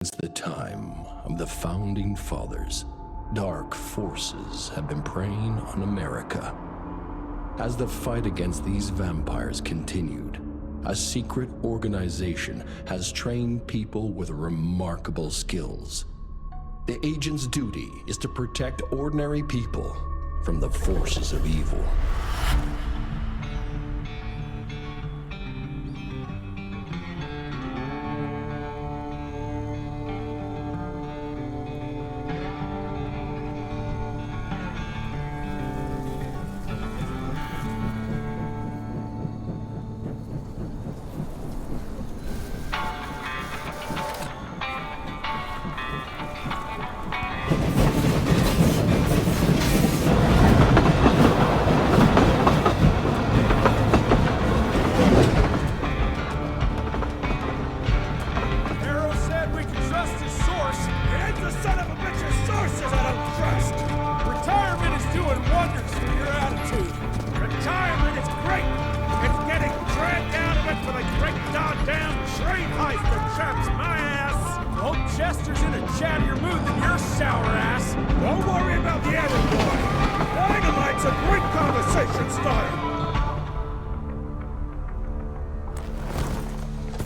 Since the time of the Founding Fathers, dark forces have been preying on America. As the fight against these vampires continued, a secret organization has trained people with remarkable skills. The agent's duty is to protect ordinary people from the forces of evil.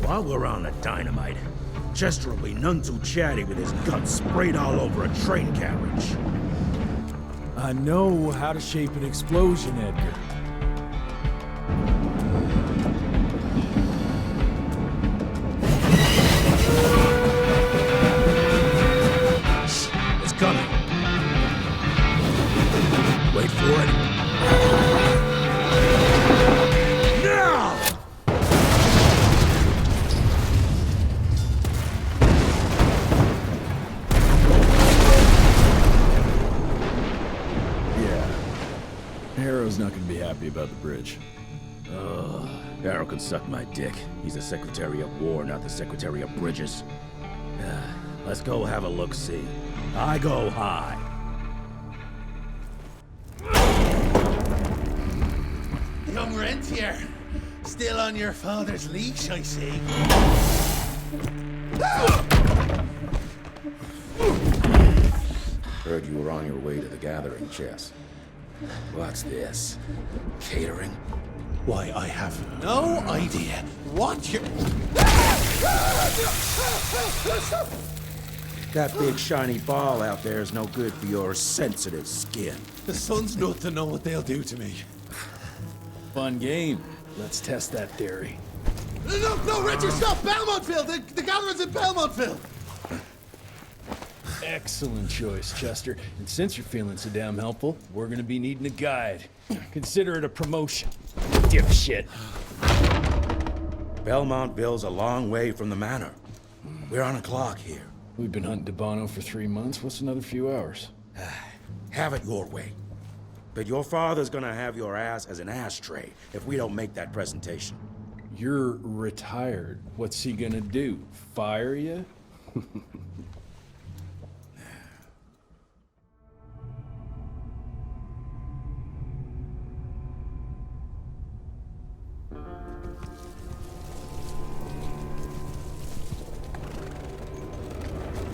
While we're on the dynamite, Chester will be none too chatty with his guts sprayed all over a train carriage. I know how to shape an explosion, Edgar. It's coming. Wait for it. Now! Harrow's not gonna be happy about the bridge. Arrow can suck my dick. He's the Secretary of War, not the Secretary of Bridges. Let's go have a look-see. I go high. Young Rentier, still on your father's leash, I see. Heard you were on your way to the gathering, Chess. What's this? Catering? Why, I have no idea what you're... That big shiny ball out there is no good for your sensitive skin. The sun's not to know what they'll do to me. Fun game. Let's test that theory. No, Richard, stop! Belmontville! The gathering's in Belmontville! Excellent choice, Chester. And since you're feeling so damn helpful, we're gonna be needing a guide. Consider it a promotion. Dipshit. Belmontville's a long way from the manor. We're on a clock here. We've been hunting DeBono for 3 months. What's another few hours? Have it your way. But your father's gonna have your ass as an ashtray if we don't make that presentation. You're retired. What's he gonna do? Fire you?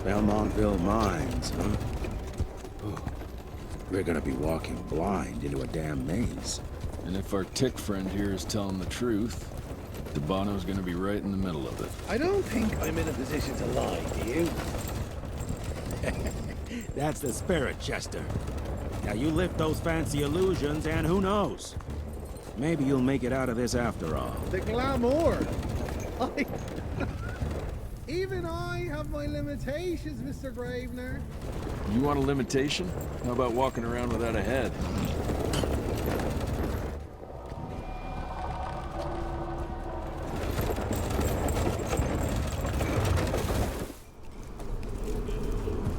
Belmontville Mines, huh? Ooh. We're gonna be walking blind into a damn maze. And if our tick friend here is telling the truth, DeBono's gonna be right in the middle of it. I don't think I'm in a position to lie, do you? That's the spirit, Chester. Now you lift those fancy illusions and who knows? Maybe you'll make it out of this after all. The glamour. Even I have my limitations, Mr. Gravener. You want a limitation? How about walking around without a head?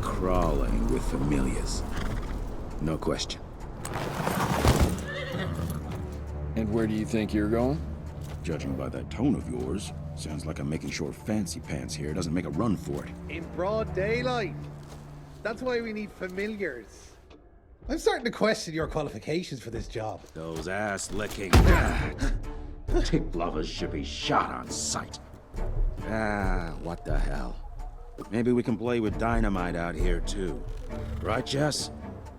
Crawling with familiars. No question. And where do you think you're going? Judging by that tone of yours, sounds like I'm making sure Fancy Pants here doesn't make a run for it. In broad daylight. That's why we need familiars. I'm starting to question your qualifications for this job. Those ass-licking tick lovers should be shot on sight. What the hell? Maybe we can play with dynamite out here, too. Right, Jess?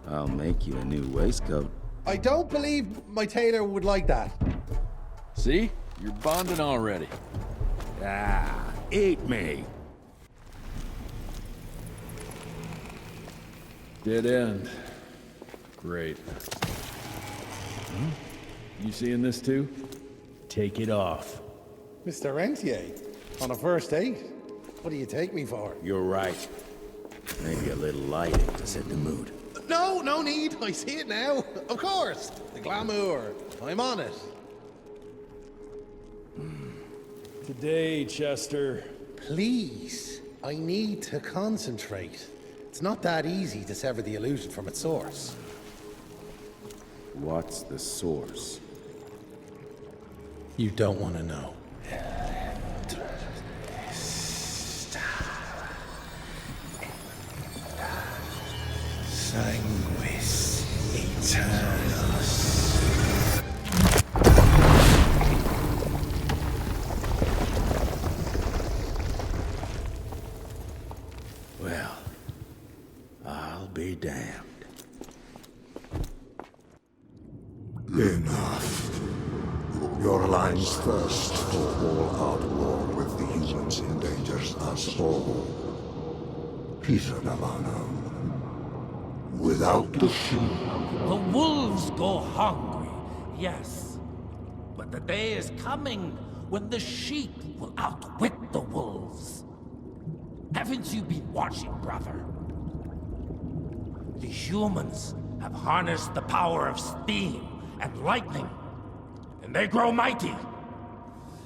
I'll make you a new waistcoat. I don't believe my tailor would like that. See? You're bonding already. Ah, eat me. Dead end. Great. You seeing this too? Take it off. Mr. Rentier, on a first date? What do you take me for? You're right. Maybe a little lighting to set the mood. No, no need. I see it now. Of course. The glamour. I'm on it. Today, Chester. Please, I need to concentrate. It's not that easy to sever the illusion from its source. What's the source? You don't want to know. Sanguis Eternus. Well, I'll be damned. Enough. Your line's thirst for all-out war with the humans endangers us all. Peter Navano. Without the sheep. The wolves go hungry, yes. But the day is coming when the sheep will outwit the wolves. Haven't you been watching, brother? The humans have harnessed the power of steam and lightning, and they grow mighty.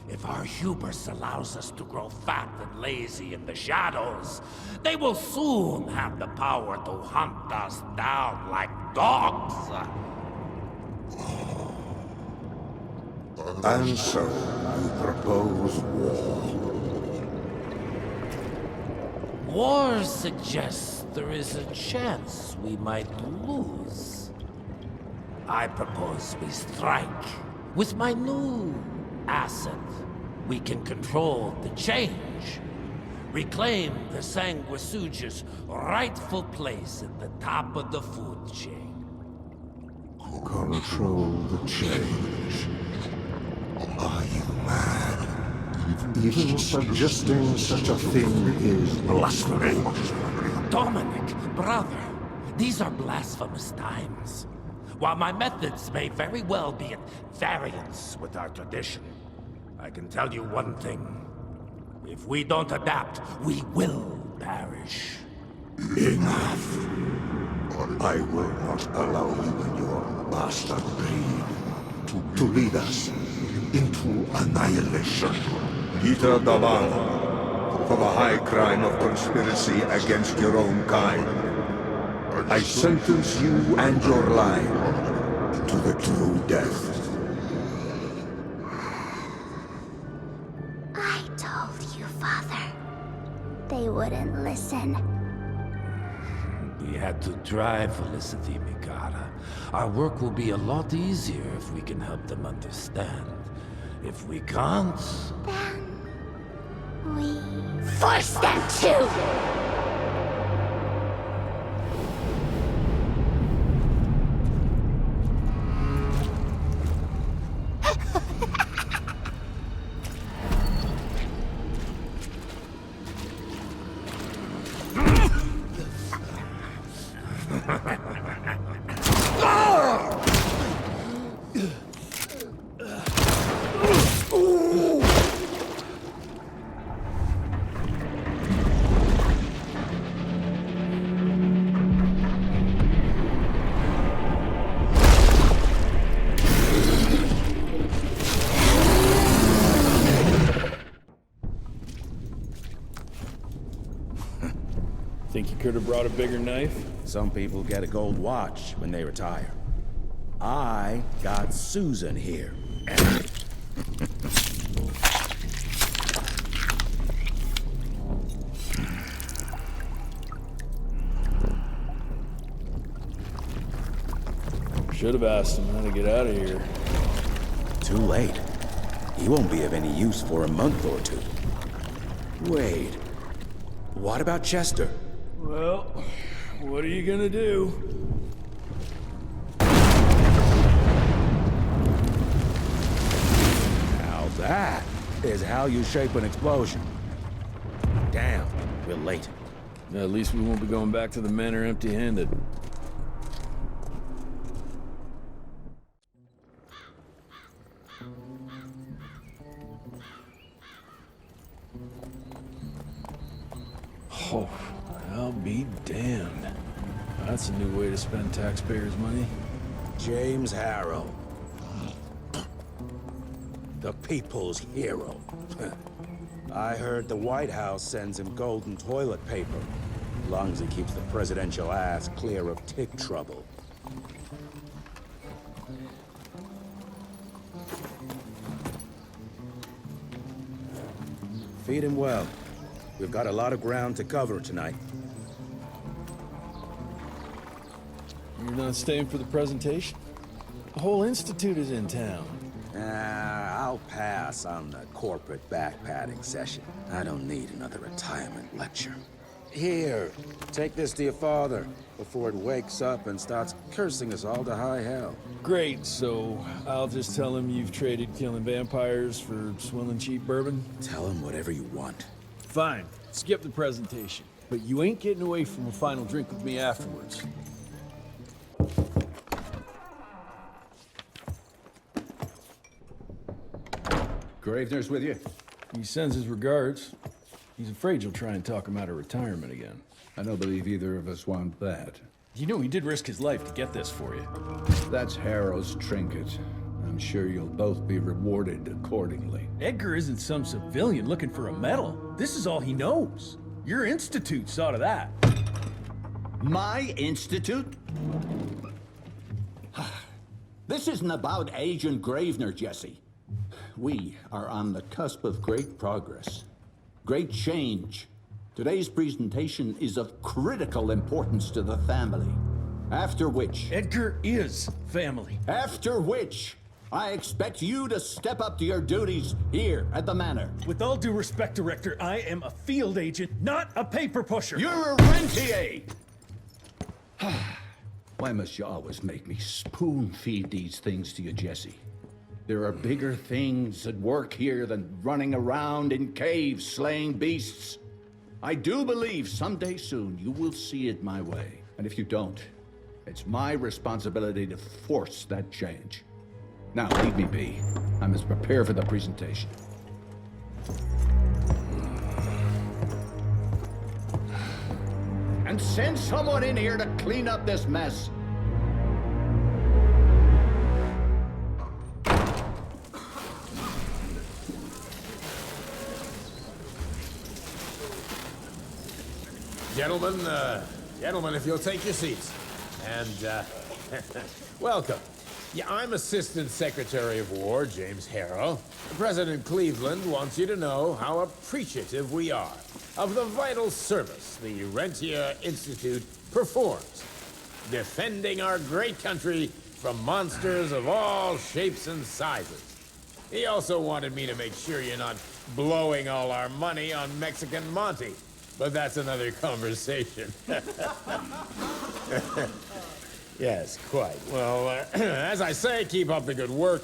If our hubris allows us to grow fat and lazy in the shadows, they will soon have the power to hunt us down like dogs. And so, you propose war. War suggests there is a chance we might lose. I propose we strike. With my new asset, we can control the change. Reclaim the Sanguisuja's rightful place at the top of the food chain. Control the change. Are you mad? Even suggesting such a thing is blasphemy. Dominic, brother, these are blasphemous times. While my methods may very well be at variance with our tradition, I can tell you one thing. If we don't adapt, we will perish. Enough. I will not allow you and your bastard breed to lead us into annihilation. Peter Davan, for the high crime of conspiracy against your own kind, I sentence you and your line to the true death. I told you, Father. They wouldn't listen. We had to try, Felicity Mikata. Our work will be a lot easier if we can help them understand. If we can't... Then... we... force them to! Think you could have brought a bigger knife? Some people get a gold watch when they retire. I got Susan here. Should have asked him how to get out of here. Too late. He won't be of any use for a month or two. Wait. What about Chester? Well, what are you gonna do? Now that is how you shape an explosion. Damn, we're late. At least we won't be going back to the manor empty-handed. Oh, I'll be damned. That's a new way to spend taxpayers' money. James Harrow. The people's hero. I heard the White House sends him golden toilet paper. As long as he keeps the presidential ass clear of tick trouble. Feed him well. We've got a lot of ground to cover tonight. You're not staying for the presentation? The whole institute is in town. I'll pass on the corporate backpatting session. I don't need another retirement lecture. Here, take this to your father before it wakes up and starts cursing us all to high hell. Great, so I'll just tell him you've traded killing vampires for swilling cheap bourbon? Tell him whatever you want. Fine, skip the presentation. But you ain't getting away from a final drink with me afterwards. Gravener's with you? He sends his regards. He's afraid you'll try and talk him out of retirement again. I don't believe either of us want that. You know he did risk his life to get this for you. That's Harrow's trinket. I'm sure you'll both be rewarded accordingly. Edgar isn't some civilian looking for a medal. This is all he knows. Your institute saw to that. My institute? This isn't about Agent Gravener, Jesse. We are on the cusp of great progress. Great change. Today's presentation is of critical importance to the family. After which... Edgar is family. After which, I expect you to step up to your duties here at the manor. With all due respect, Director, I am a field agent, not a paper pusher. You're a rentier! Why must you always make me spoon-feed these things to you, Jesse? There are bigger things at work here than running around in caves slaying beasts. I do believe someday soon you will see it my way. And if you don't, it's my responsibility to force that change. Now, leave me be. I must prepare for the presentation. And send someone in here to clean up this mess. Gentlemen, if you'll take your seats. And, welcome. Yeah, I'm Assistant Secretary of War, James Harrow. President Cleveland wants you to know how appreciative we are of the vital service the Rentier Institute performs, defending our great country from monsters of all shapes and sizes. He also wanted me to make sure you're not blowing all our money on Mexican Monty. But that's another conversation. Yes, quite. Well, as I say, keep up the good work.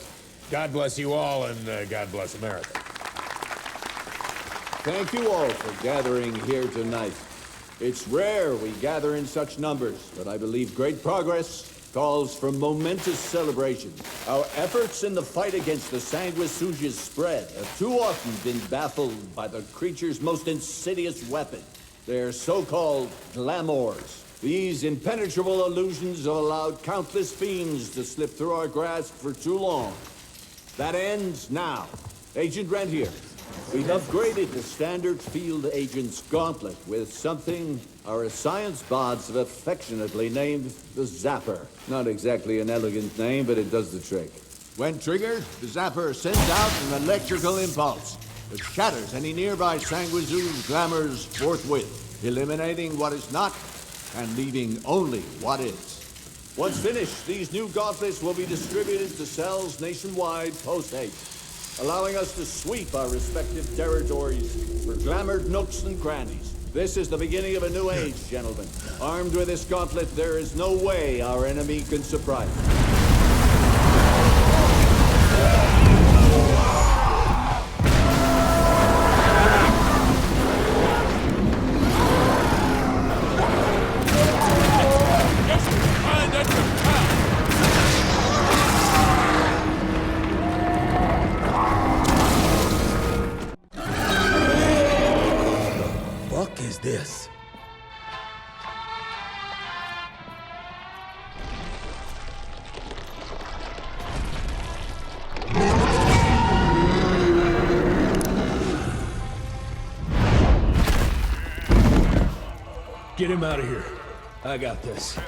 God bless you all, and God bless America. Thank you all for gathering here tonight. It's rare we gather in such numbers, but I believe great progress calls for momentous celebration. Our efforts in the fight against the sanguisuga's spread have too often been baffled by the creature's most insidious weapon, their so-called glamours. These impenetrable illusions have allowed countless fiends to slip through our grasp for too long. That ends now. Agent Rentier, we've upgraded the standard field agent's gauntlet with something our science bots have affectionately named the Zapper. Not exactly an elegant name, but it does the trick. When triggered, the Zapper sends out an electrical impulse that shatters any nearby sanguisuga's glamours forthwith, eliminating what is not and leaving only what is. Once finished, these new gauntlets will be distributed to cells nationwide post-haste, allowing us to sweep our respective territories for glamored nooks and crannies. This is the beginning of a new age, gentlemen. Armed with this gauntlet, there is no way our enemy can surprise us. This. Get him out of here. I got this.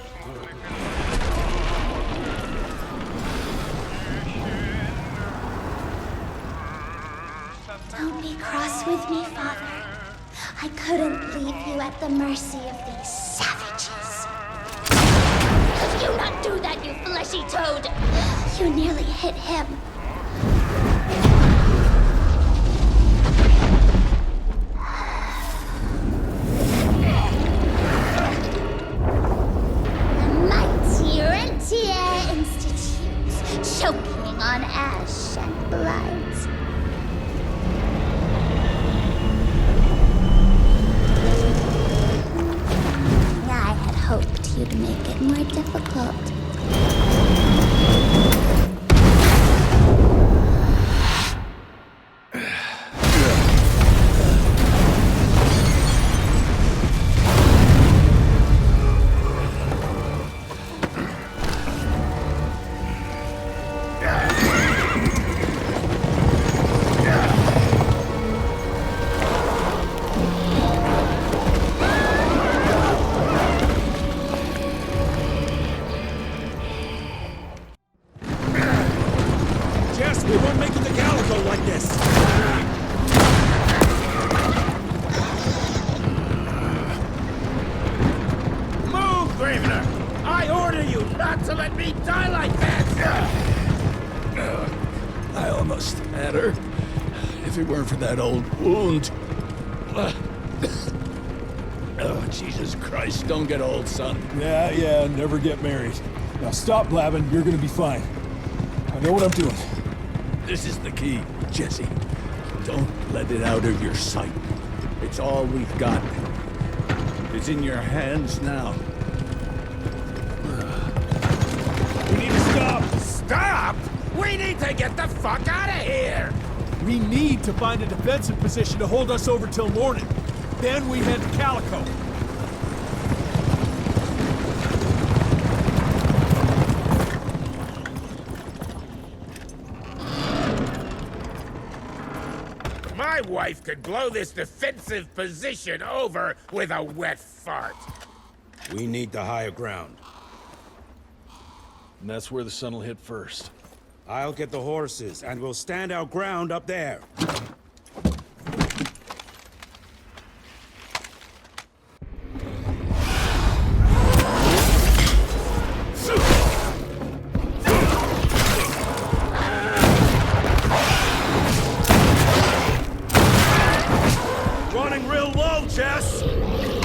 Don't be cross with me, Father. I couldn't leave you at the mercy of these savages. Could you not do that, you fleshy toad? You nearly hit him. The mighty Rentier Institute, choking on ash and blood. Hoped you'd make it more difficult. For that old wound. Oh, Jesus Christ, don't get old, son. Yeah, never get married. Now stop blabbing, you're gonna be fine. I know what I'm doing. This is the key, Jesse. Don't let it out of your sight. It's all we've got. It's in your hands now. We need to stop! Stop? We need to get the fuck out of here! We need to find a defensive position to hold us over till morning. Then we head to Calico. My wife could blow this defensive position over with a wet fart. We need the higher ground. And that's where the sun will hit first. I'll get the horses, and we'll stand our ground up there. Running real low, Jess!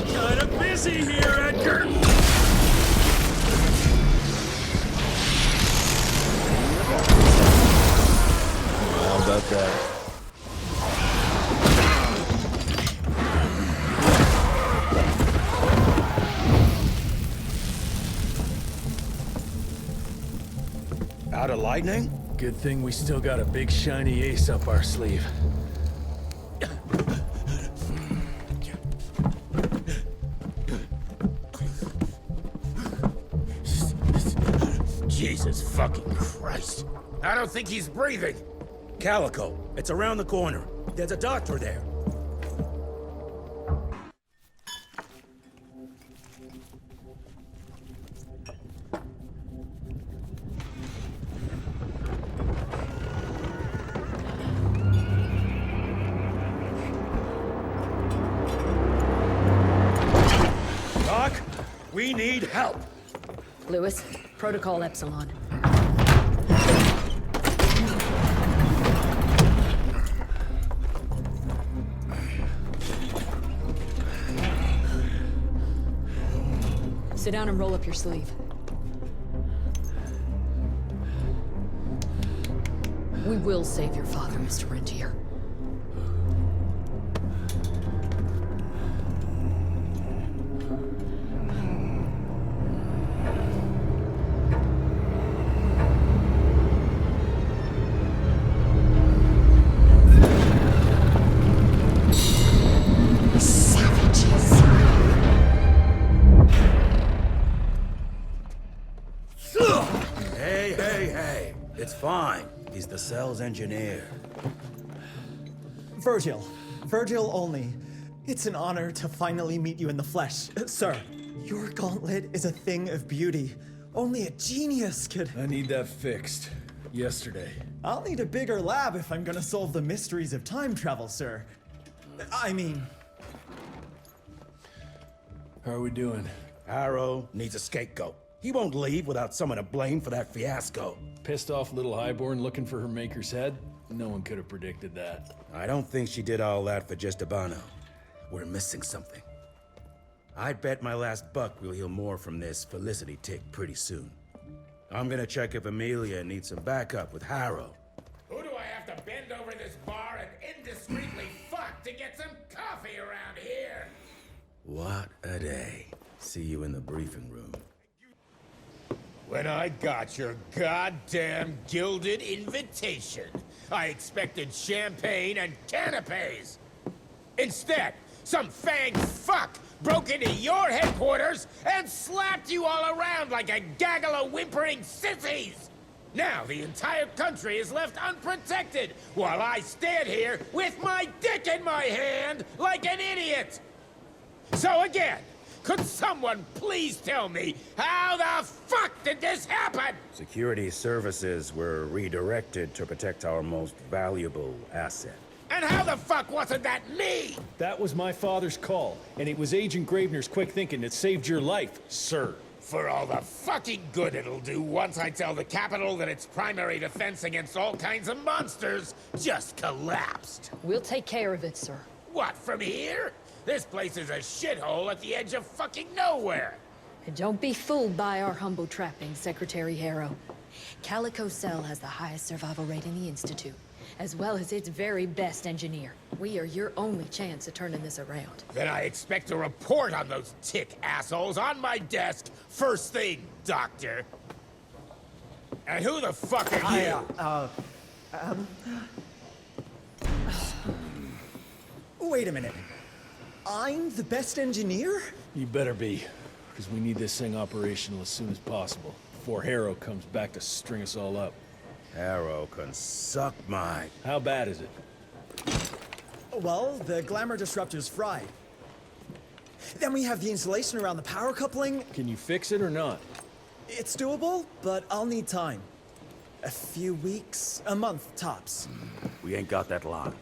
Kinda busy here, Edgar! How about that? Out of lightning? Good thing we still got a big shiny ace up our sleeve. Jesus fucking Christ. I don't think he's breathing. Calico, it's around the corner. There's a doctor there. Doc, we need help. Lewis, Protocol Epsilon. Sit down and roll up your sleeve. We will save your father, Mr. Rentier. Hey, it's fine. He's the cell's engineer. Virgil. Virgil only. It's an honor to finally meet you in the flesh. Sir, your gauntlet is a thing of beauty. Only a genius could... I need that fixed. Yesterday. I'll need a bigger lab if I'm gonna solve the mysteries of time travel, sir. I mean... How are we doing? Harrow needs a scapegoat. He won't leave without someone to blame for that fiasco. Pissed off little highborn looking for her maker's head? No one could have predicted that. I don't think she did all that for just Abano. We're missing something. I'd bet my last buck we'll hear more from this Felicity tick pretty soon. I'm gonna check if Amelia needs some backup with Harrow. Who do I have to bend over this bar and indiscreetly fuck to get some coffee around here? What a day. See you in the briefing room. When I got your goddamn gilded invitation, I expected champagne and canapes. Instead, some fang fuck broke into your headquarters and slapped you all around like a gaggle of whimpering sissies. Now the entire country is left unprotected while I stand here with my dick in my hand like an idiot. So again, could someone please tell me how the fuck did this happen? Security services were redirected to protect our most valuable asset. And how the fuck wasn't that me? That was my father's call, and it was Agent Gravener's quick thinking that saved your life, sir. For all the fucking good it'll do once I tell the Capitol that its primary defense against all kinds of monsters just collapsed. We'll take care of it, sir. What, from here? This place is a shithole at the edge of fucking nowhere. And don't be fooled by our humble trappings, Secretary Harrow. Calico Cell has the highest survival rate in the Institute, as well as its very best engineer. We are your only chance of turning this around. Then I expect a report on those tick assholes on my desk first thing, Doctor. And who the fuck are you? Wait a minute. I'm the best engineer? You better be, because we need this thing operational as soon as possible, before Harrow comes back to string us all up. Harrow can suck my... How bad is it? Well, the glamour disruptor's fried. Then we have the insulation around the power coupling. Can you fix it or not? It's doable, but I'll need time. A few weeks, a month tops. We ain't got that long.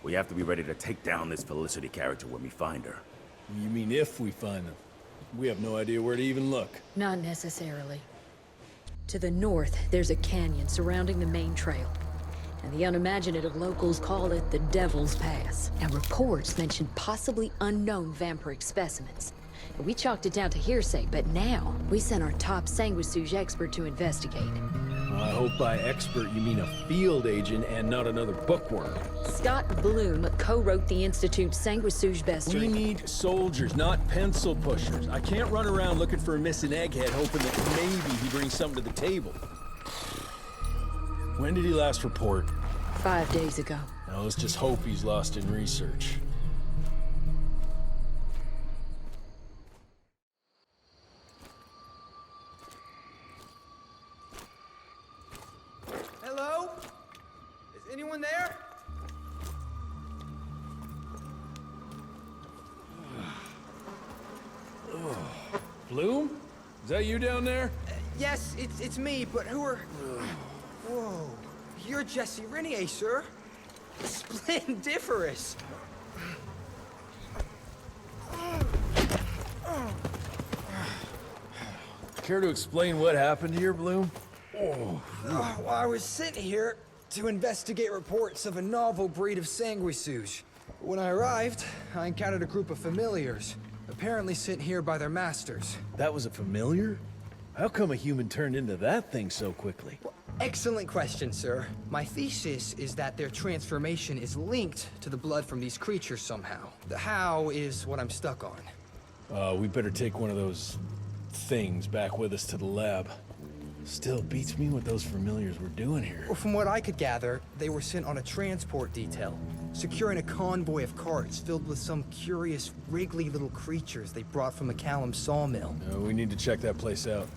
We have to be ready to take down this Felicity character when we find her. You mean if we find them? We have no idea where to even look. Not necessarily. To the north, there's a canyon surrounding the main trail. And the unimaginative locals call it the Devil's Pass. And reports mention possibly unknown vampiric specimens. And we chalked it down to hearsay, but now we sent our top sanguisuge expert to investigate. I hope by expert you mean a field agent and not another bookworm. Scott Bloom co-wrote the Institute's sanguisuge bestiary. We need soldiers, not pencil pushers. I can't run around looking for a missing egghead hoping that maybe he brings something to the table. When did he last report? 5 days ago. Now let's just hope he's lost in research. Hello? Is anyone there? Bloom? Is that you down there? Yes, it's me, but who are... Whoa. You're Jesse Renier, sir. Splendiferous. Care to explain what happened here, Bloom? Well, I was sent here to investigate reports of a novel breed of sanguisuge. When I arrived, I encountered a group of familiars. apparently sent here by their masters. That was a familiar? How come a human turned into that thing so quickly? Excellent question, sir. My thesis is that their transformation is linked to the blood from these creatures somehow. The how is what I'm stuck on. We better take one of those things back with us to the lab. Still beats me what those familiars were doing here. Well, from what I could gather, they were sent on a transport detail, securing a convoy of carts filled with some curious, wriggly little creatures they brought from McCallum's sawmill. We need to check that place out.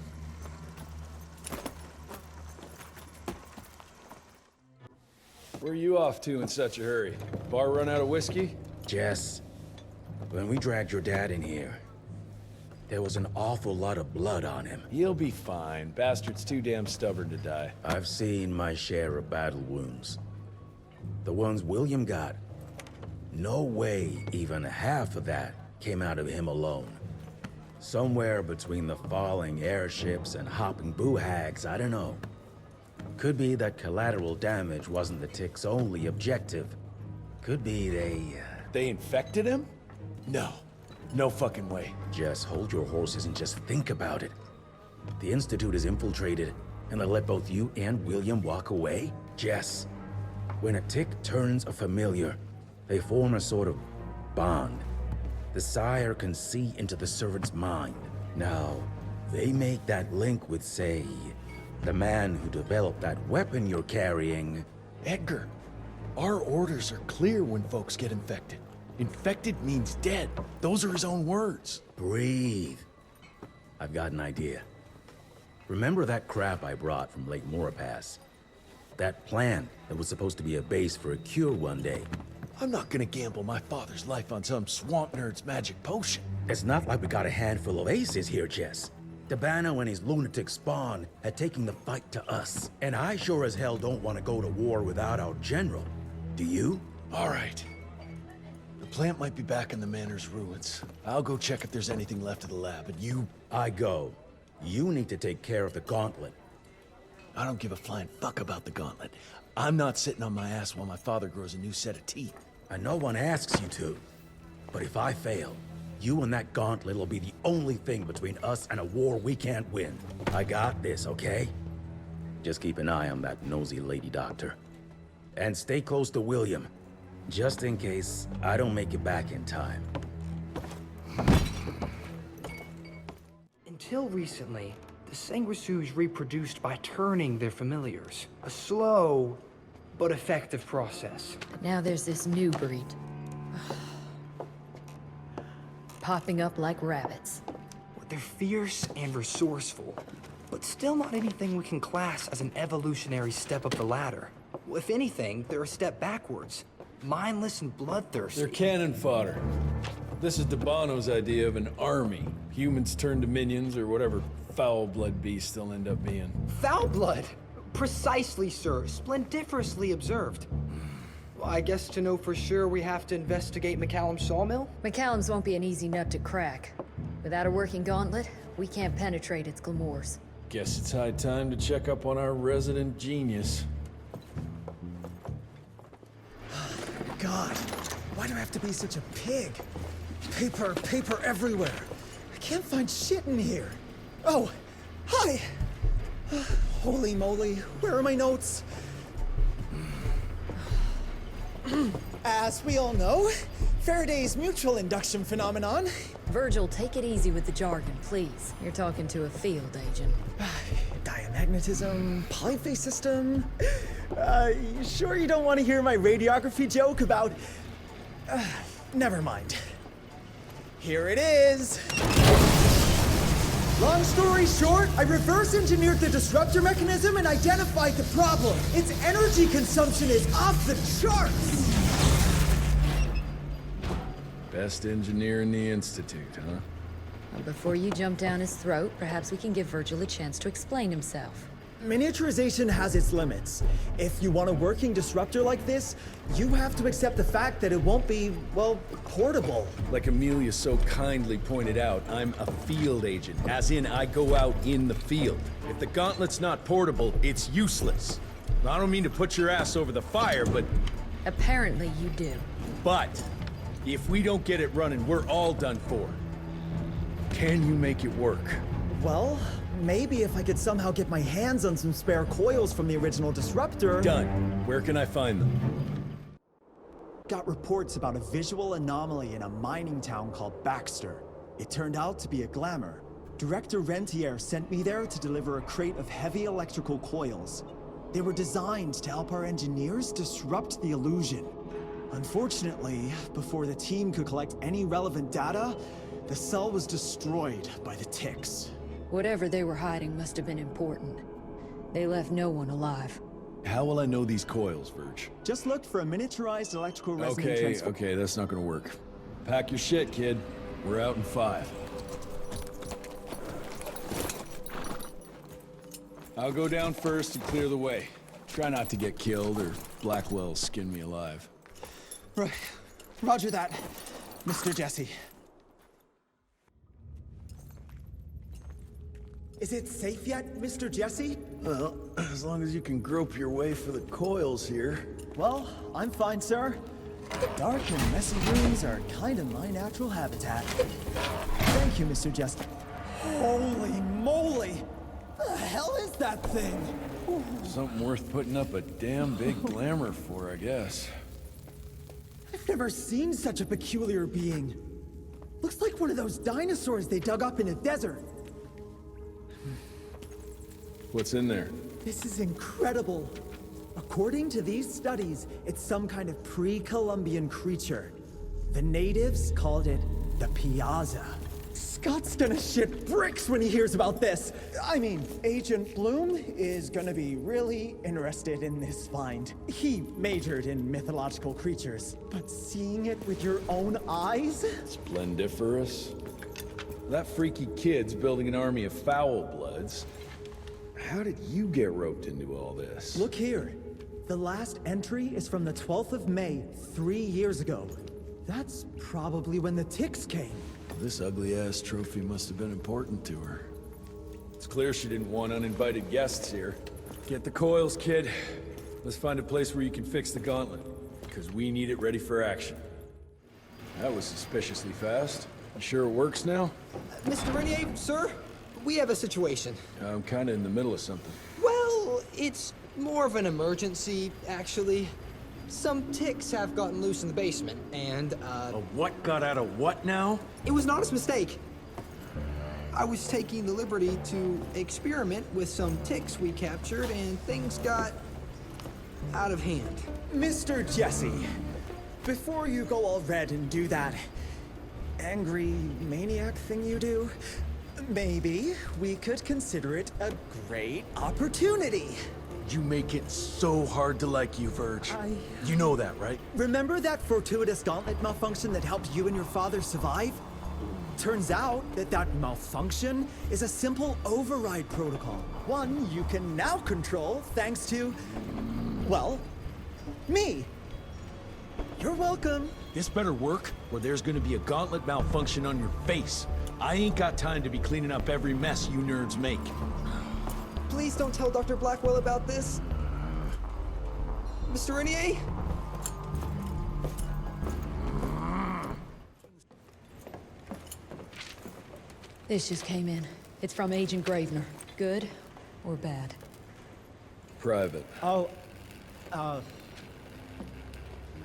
Where are you off to in such a hurry? Bar run out of whiskey? Jess, when we dragged your dad in here, there was an awful lot of blood on him. He'll be fine. Bastard's too damn stubborn to die. I've seen my share of battle wounds. The ones William got, no way even half of that came out of him alone. Somewhere between the falling airships and hopping boo-hags, I don't know. Could be that collateral damage wasn't the tick's only objective. Could be They infected him? No. No fucking way. Just hold your horses and just think about it. The Institute is infiltrated, and they let both you and William walk away? Jess, when a tick turns a familiar, they form a sort of bond. The sire can see into the servant's mind. Now, they make that link with, say, the man who developed that weapon you're carrying. Edgar, our orders are clear when folks get infected. Infected means dead. Those are his own words. Breathe. I've got an idea. Remember that crap I brought from Lake Morapass? That plant that was supposed to be a base for a cure one day. I'm not gonna gamble my father's life on some swamp nerd's magic potion. It's not like we got a handful of aces here, Jess. Dabano and his lunatic spawn had taken the fight to us. And I sure as hell don't want to go to war without our general. Do you? All right. The plant might be back in the manor's ruins. I'll go check if there's anything left of the lab, and you... I go. You need to take care of the gauntlet. I don't give a flying fuck about the gauntlet. I'm not sitting on my ass while my father grows a new set of teeth. And no one asks you to. But if I fail, you and that gauntlet will be the only thing between us and a war we can't win. I got this, okay? Just keep an eye on that nosy lady doctor. And stay close to William, just in case I don't make it back in time. Until recently, the sanguisues reproduced by turning their familiars. A slow, but effective process. But now there's this new breed. Popping up like rabbits. They're fierce and resourceful, but still not anything we can class as an evolutionary step up the ladder. If anything, they're a step backwards. Mindless and bloodthirsty. They're cannon fodder. This is Dabano's idea of an army. Humans turn to minions or whatever foul-blood beasts they'll end up being. Foul blood? Precisely, sir. Splendiferously observed. Well, I guess to know for sure we have to investigate McCallum's sawmill? McCallum's won't be an easy nut to crack. Without a working gauntlet, we can't penetrate its glamours. Guess it's high time to check up on our resident genius. God, why do I have to be such a pig? Paper everywhere. I can't find shit in here. Oh, hi! Holy moly, where are my notes? As we all know, Faraday's mutual induction phenomenon. Virgil, take it easy with the jargon, please. You're talking to a field agent. Diamagnetism, polyphase system. You sure you don't want to hear my radiography joke about... never mind. Here it is. Long story short, I reverse engineered the disruptor mechanism and identified the problem. Its energy consumption is off the charts. Best engineer in the Institute, huh? Well, before you jump down his throat, perhaps we can give Virgil a chance to explain himself. Miniaturization has its limits. If you want a working disruptor like this, you have to accept the fact that it won't be, well, portable. Like Amelia so kindly pointed out, I'm a field agent, as in I go out in the field. If the gauntlet's not portable, it's useless. I don't mean to put your ass over the fire, but... Apparently you do. But, if we don't get it running, we're all done for. Can you make it work? Well, maybe if I could somehow get my hands on some spare coils from the original disruptor... Done. Where can I find them? Got reports about a visual anomaly in a mining town called Baxter. It turned out to be a glamour. Director Rentier sent me there to deliver a crate of heavy electrical coils. They were designed to help our engineers disrupt the illusion. Unfortunately, before the team could collect any relevant data, the cell was destroyed by the ticks. Whatever they were hiding must have been important. They left no one alive. How will I know these coils, Verge? Just look for a miniaturized electrical resonant transfer. Okay, that's not gonna work. Pack your shit, kid. We're out in 5. I'll go down first and clear the way. Try not to get killed or Blackwell skin me alive. Right. Roger that, Mr. Jesse. Is it safe yet, Mr. Jesse? Well, as long as you can grope your way for the coils here. Well, I'm fine, sir. The dark and messy rooms are kind of my natural habitat. Thank you, Mr. Jesse. Holy moly! The hell is that thing? Something worth putting up a damn big glamour for, I guess. I've never seen such a peculiar being. Looks like one of those dinosaurs they dug up in a desert. What's in there? This is incredible. According to these studies, it's some kind of pre-Columbian creature. The natives called it the Piazza. Scott's gonna shit bricks when he hears about this. I mean, Agent Bloom is gonna be really interested in this find. He majored in mythological creatures, but seeing it with your own eyes? Splendiferous. That freaky kid's building an army of foul bloods. How did you get roped into all this? Look here. The last entry is from the 12th of May, 3 years ago. That's probably when the ticks came. This ugly-ass trophy must have been important to her. It's clear she didn't want uninvited guests here. Get the coils, kid. Let's find a place where you can fix the gauntlet, because we need it ready for action. That was suspiciously fast. You sure it works now? Mr. Renier, sir, we have a situation. I'm kinda in the middle of something. Well, it's more of an emergency, actually. Some ticks have gotten loose in the basement, and, A what got out of what now? It was an honest mistake. I was taking the liberty to experiment with some ticks we captured, and things got out of hand. Mr. Jesse, before you go all red and do that angry maniac thing you do, maybe we could consider it a great opportunity. You make it so hard to like you, Verge. You know that, right? Remember that fortuitous gauntlet malfunction that helped you and your father survive? Turns out that malfunction is a simple override protocol. One you can now control thanks to, well, me. You're welcome. This better work, or there's gonna be a gauntlet malfunction on your face. I ain't got time to be cleaning up every mess you nerds make. Please don't tell Dr. Blackwell about this. Mr. Renier? This just came in. It's from Agent Gravener. Good or bad? Private. Oh,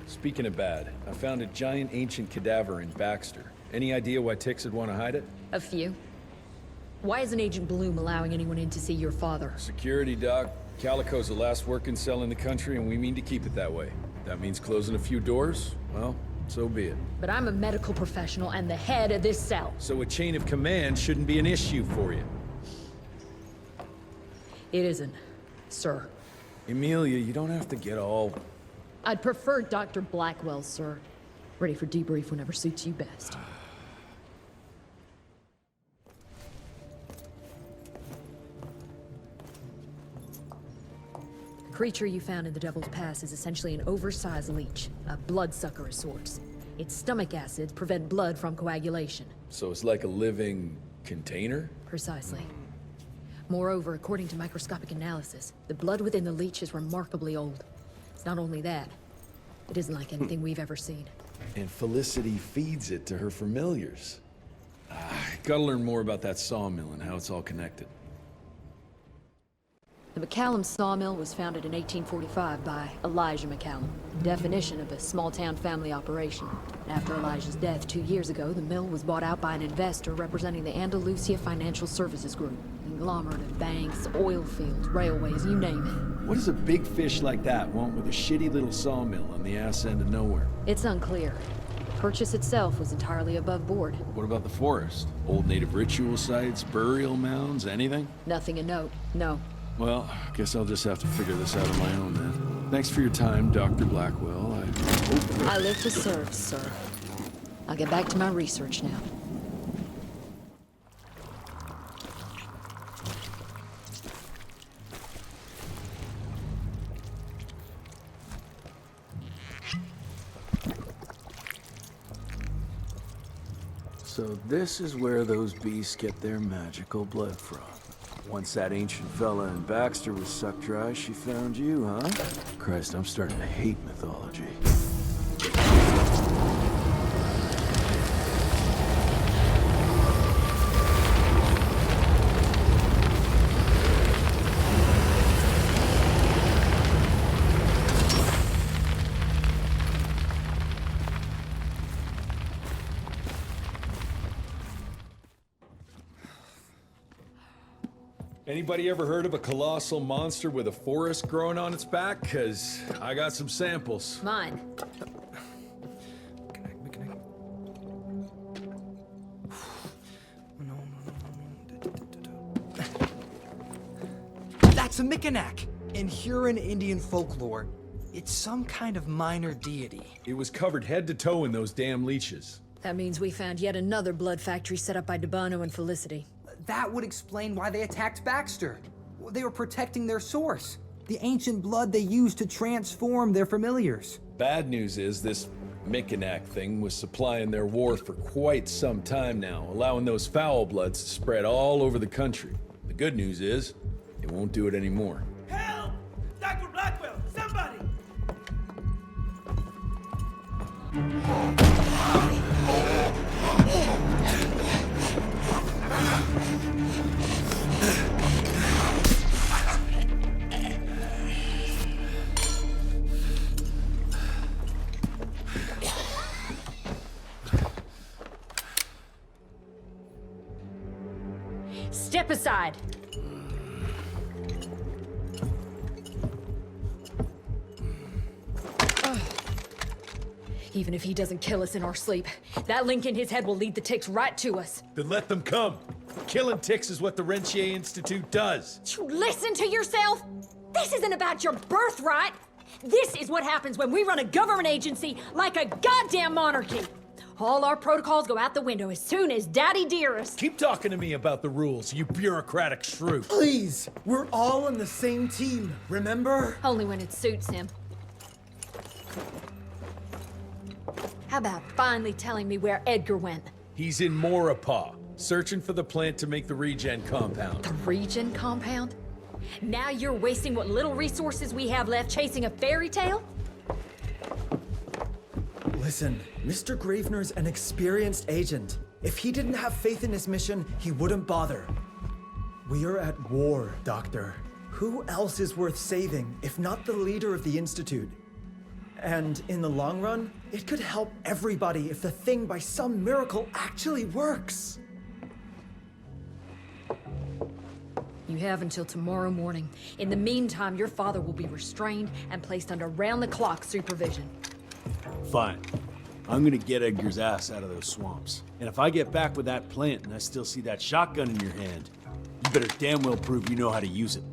Speaking of bad, I found a giant ancient cadaver in Baxter. Any idea why ticks would want to hide it? A few. Why isn't Agent Bloom allowing anyone in to see your father? Security, Doc. Calico's the last working cell in the country, and we mean to keep it that way. That means closing a few doors? Well, so be it. But I'm a medical professional and the head of this cell. So a chain of command shouldn't be an issue for you. It isn't, sir. Emilia, you don't have to get all... I'd prefer Dr. Blackwell, sir. Ready for debrief whenever suits you best. The creature you found in the Devil's Pass is essentially an oversized leech, a bloodsucker of sorts. Its stomach acids prevent blood from coagulation. So it's like a living container? Precisely. Moreover, according to microscopic analysis, the blood within the leech is remarkably old. It's not only that, it isn't like anything we've ever seen. And Felicity feeds it to her familiars. Gotta learn more about that sawmill and how it's all connected. The McCallum sawmill was founded in 1845 by Elijah McCallum, definition of a small-town family operation. After Elijah's death 2 years ago, the mill was bought out by an investor representing the Andalusia Financial Services Group. Conglomerate of banks, oil fields, railways, you name it. What does a big fish like that want with a shitty little sawmill on the ass end of nowhere? It's unclear. Purchase itself was entirely above board. What about the forest? Old native ritual sites, burial mounds, anything? Nothing of note, no. Well, guess I'll just have to figure this out on my own then. Thanks for your time, Dr. Blackwell. I live to serve, sir. I'll get back to my research now. So this is where those beasts get their magical blood from. Once that ancient fella in Baxter was sucked dry, she found you, huh? Christ, I'm starting to hate mythology. Anybody ever heard of a colossal monster with a forest growing on its back? 'Cause I got some samples. Mine. That's a Mikanak! In Huron Indian folklore, it's some kind of minor deity. It was covered head to toe in those damn leeches. That means we found yet another blood factory set up by DeBono and Felicity. That would explain why they attacked Baxter. They were protecting their source, the ancient blood they used to transform their familiars. Bad news is this Mikanak thing was supplying their war for quite some time now, allowing those foul bloods to spread all over the country. The good news is, it won't do it anymore. Help! Dr. Blackwell, somebody! Step aside! Even if he doesn't kill us in our sleep, that link in his head will lead the ticks right to us. Then let them come. Killing ticks is what the Rentier Institute does. You listen to yourself? This isn't about your birthright. This is what happens when we run a government agency like a goddamn monarchy. All our protocols go out the window as soon as Daddy Dearest. Keep talking to me about the rules, you bureaucratic shrew. Please, we're all on the same team, remember? Only when it suits him. How about finally telling me where Edgar went? He's in Maurepas, searching for the plant to make the regen compound. The regen compound? Now you're wasting what little resources we have left chasing a fairy tale? Listen, Mr. Gravener's an experienced agent. If he didn't have faith in his mission, he wouldn't bother. We are at war, Doctor. Who else is worth saving, if not the leader of the Institute? And in the long run, it could help everybody if the thing by some miracle actually works. You have until tomorrow morning. In the meantime, your father will be restrained and placed under round-the-clock supervision. Fine. I'm gonna get Edgar's ass out of those swamps. And if I get back with that plant and I still see that shotgun in your hand, you better damn well prove you know how to use it.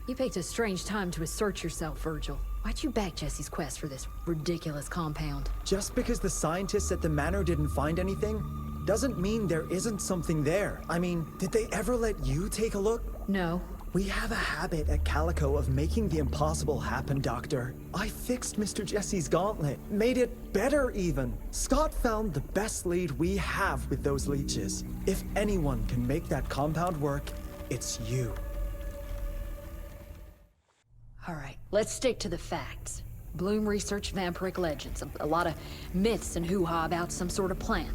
You picked a strange time to assert yourself, Virgil. Why'd you back Jesse's quest for this ridiculous compound? Just because the scientists at the manor didn't find anything, doesn't mean there isn't something there. I mean, did they ever let you take a look? No. We have a habit at Calico of making the impossible happen, Doctor. I fixed Mr. Jesse's gauntlet, made it better even. Scott found the best lead we have with those leeches. If anyone can make that compound work, it's you. All right, let's stick to the facts. Bloom researched vampiric legends, a lot of myths and hoo-ha about some sort of plant.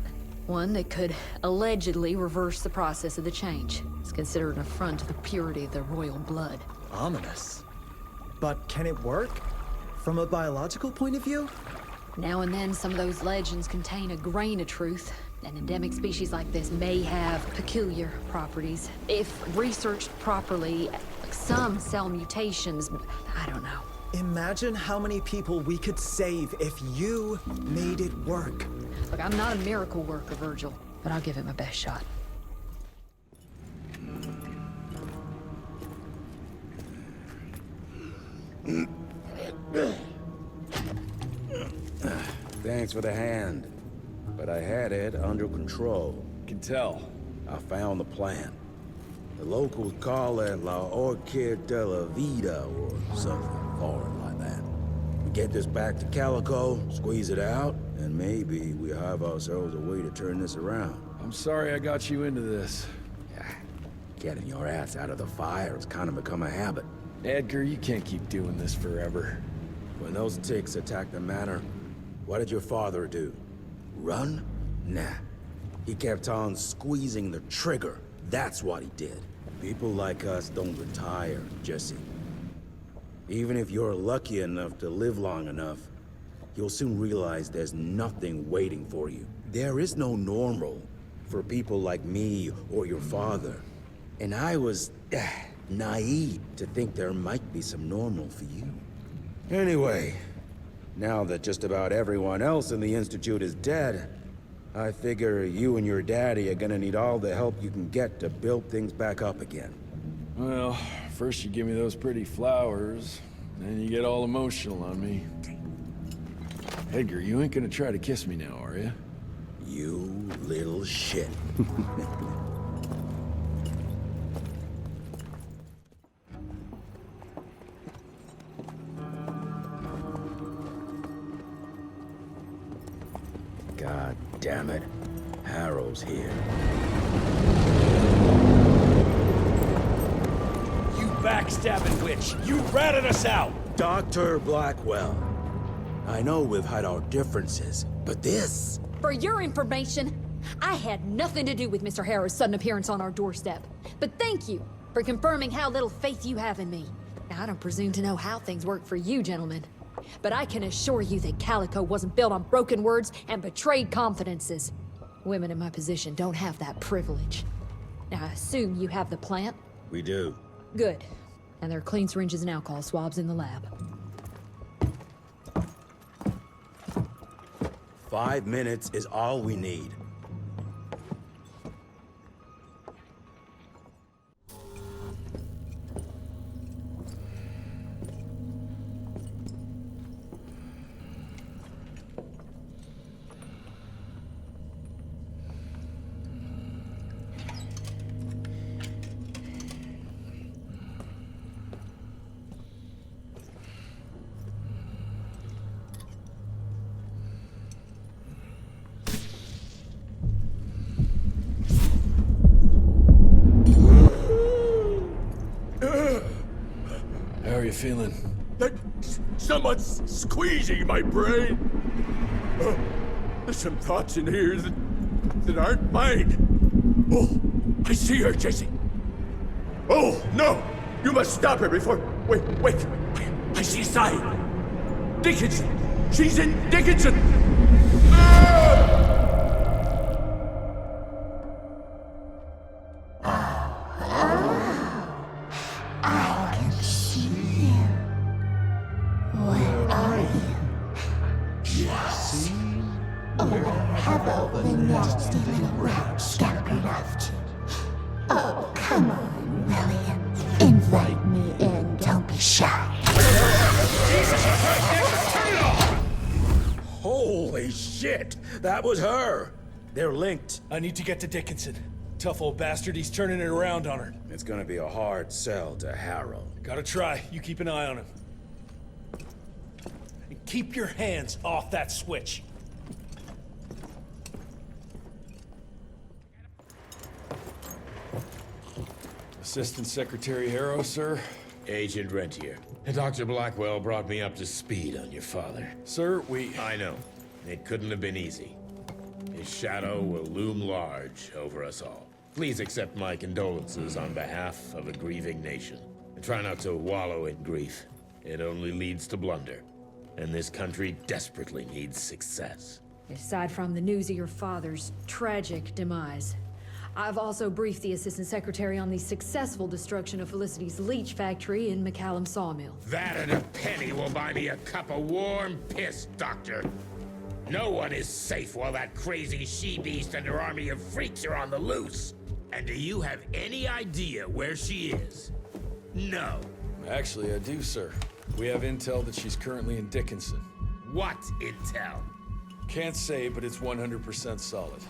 One that could allegedly reverse the process of the change. It's considered an affront to the purity of the royal blood. Ominous. But can it work? From a biological point of view? Now and then, some of those legends contain a grain of truth. An endemic species like this may have peculiar properties. If researched properly, some cell mutations, I don't know. Imagine how many people we could save if you made it work. Look, I'm not a miracle worker, Virgil, but I'll give it my best shot. Thanks for the hand, but I had it under control. Can tell. I found the plant. The locals call it La Orchid de la Vida or something foreign like that. We get this back to Calico, squeeze it out, and maybe we have ourselves a way to turn this around. I'm sorry I got you into this. Getting your ass out of the fire has kind of become a habit. Edgar, you can't keep doing this forever. When those ticks attacked the manor, what did your father do? Run? Nah. He kept on squeezing the trigger. That's what he did. People like us don't retire, Jesse. Even if you're lucky enough to live long enough, you'll soon realize there's nothing waiting for you. There is no normal for people like me or your father. And I was naive to think there might be some normal for you. Anyway, now that just about everyone else in the Institute is dead, I figure you and your daddy are gonna need all the help you can get to build things back up again. Well, first you give me those pretty flowers, then you get all emotional on me. Edgar, you ain't gonna try to kiss me now, are you? You little shit. God damn it. Harrow's here. You backstabbing witch! You ratted us out! Dr. Blackwell. I know we've had our differences, but this... For your information, I had nothing to do with Mr. Harrow's sudden appearance on our doorstep. But thank you for confirming how little faith you have in me. Now, I don't presume to know how things work for you, gentlemen. But I can assure you that Calico wasn't built on broken words and betrayed confidences. Women in my position don't have that privilege. Now, I assume you have the plant? We do. Good. And there are clean syringes and alcohol swabs in the lab. 5 minutes is all we need. How are you feeling? Someone's squeezing my brain. There's some thoughts in here that aren't mine. Oh, I see her, Jesse. Oh, no! You must stop her before... Wait. I see a sign. Dickinson! She's in Dickinson! I can see you. Where are you? Jesse? Or have all the nasty little rats scampered after? Oh, come on, William. Invite me in, don't be shy. Holy shit! That was her! They're linked. I need to get to Dickinson. Tough old bastard, he's turning it around on her. It's gonna be a hard sell to Harrow. Gotta try. You keep an eye on him. And keep your hands off that switch. Assistant Secretary Harrow, sir? Agent Rentier. Dr. Blackwell brought me up to speed on your father. Sir, I know. It couldn't have been easy. His shadow will loom large over us all. Please accept my condolences on behalf of a grieving nation. And try not to wallow in grief. It only leads to blunder. And this country desperately needs success. Aside from the news of your father's tragic demise, I've also briefed the Assistant Secretary on the successful destruction of Felicity's leech factory in McCallum Sawmill. That and a penny will buy me a cup of warm piss, Doctor. No one is safe while that crazy she-beast and her army of freaks are on the loose. And do you have any idea where she is? No. Actually, I do, sir. We have intel that she's currently in Dickinson. What intel? Can't say, but it's 100% solid.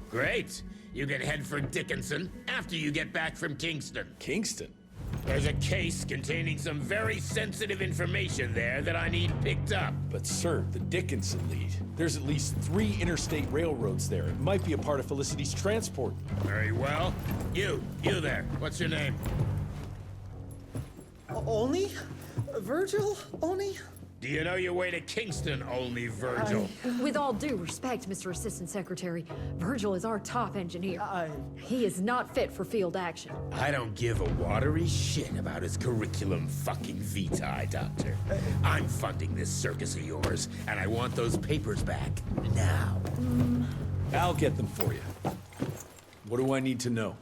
Great. You can head for Dickinson after you get back from Kingston. Kingston? There's a case containing some very sensitive information there that I need picked up. But sir, the Dickinson lead. There's at least 3 interstate railroads there. It might be a part of Felicity's transport. Very well. You there. What's your name? Only? Virgil? Only? Do you know your way to Kingston, only Virgil? With all due respect, Mr. Assistant Secretary, Virgil is our top engineer. He is not fit for field action. I don't give a watery shit about his curriculum fucking vitae, Doctor. I'm funding this circus of yours, and I want those papers back now. I'll get them for you. What do I need to know?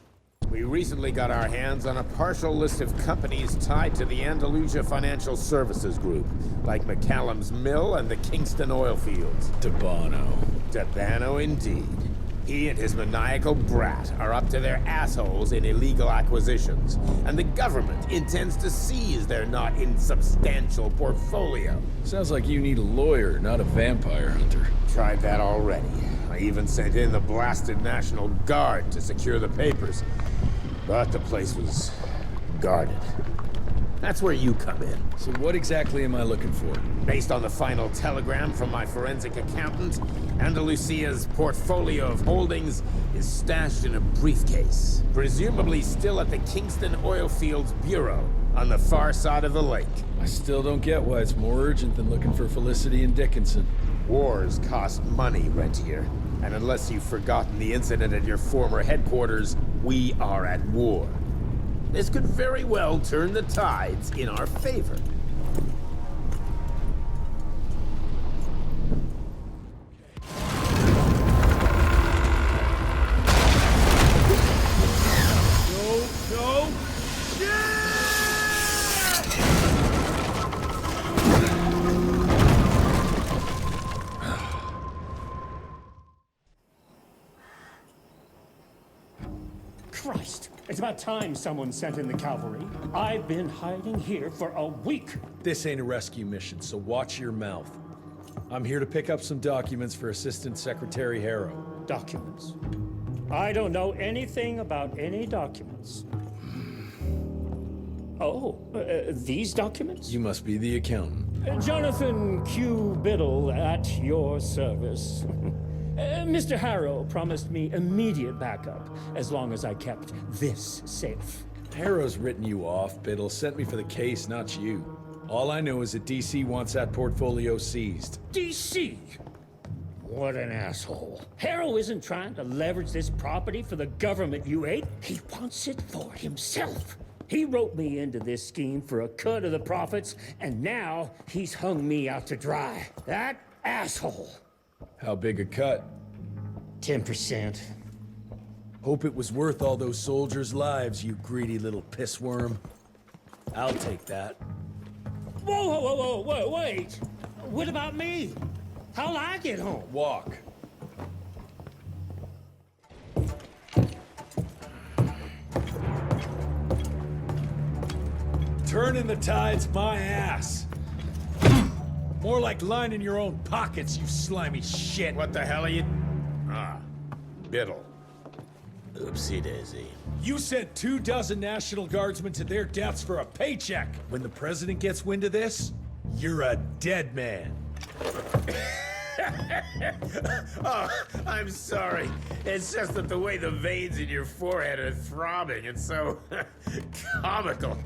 We recently got our hands on a partial list of companies tied to the Andalusia Financial Services Group, like McCallum's Mill and the Kingston oil fields. Debano indeed. He and his maniacal brat are up to their assholes in illegal acquisitions, and the government intends to seize their not insubstantial portfolio. Sounds like you need a lawyer, not a vampire hunter. Tried that already. I even sent in the blasted National Guard to secure the papers. But the place was guarded. That's where you come in. So what exactly am I looking for? Based on the final telegram from my forensic accountant, Andalusia's portfolio of holdings is stashed in a briefcase, presumably still at the Kingston Oilfields Bureau on the far side of the lake. I still don't get why it's more urgent than looking for Felicity and Dickinson. Wars cost money, Rentier. And unless you've forgotten the incident at your former headquarters, we are at war. This could very well turn the tides in our favor. Go! Christ, it's about time someone sent in the cavalry. I've been hiding here for a week. This ain't a rescue mission, so watch your mouth. I'm here to pick up some documents for Assistant Secretary Harrow. Documents? I don't know anything about any documents. Oh, these documents? You must be the accountant. Jonathan Q. Biddle at your service. Mr. Harrow promised me immediate backup as long as I kept this safe. Harrow's written you off, Biddle. Sent me for the case, not you. All I know is that DC wants that portfolio seized. DC? What an asshole. Harrow isn't trying to leverage this property for the government you ate. He wants it for himself. He wrote me into this scheme for a cut of the profits, and now he's hung me out to dry. That asshole. How big a cut? 10%. Hope it was worth all those soldiers' lives, you greedy little pissworm. I'll take that. Whoa, wait! What about me? How'll I get home? Walk. Turning the tide's my ass. More like lining your own pockets, you slimy shit. What the hell are you... Ah, Biddle. Oopsie daisy. You sent 24 National Guardsmen to their deaths for a paycheck. When the president gets wind of this, you're a dead man. Oh, I'm sorry. It's just that the way the veins in your forehead are throbbing, it's so comical.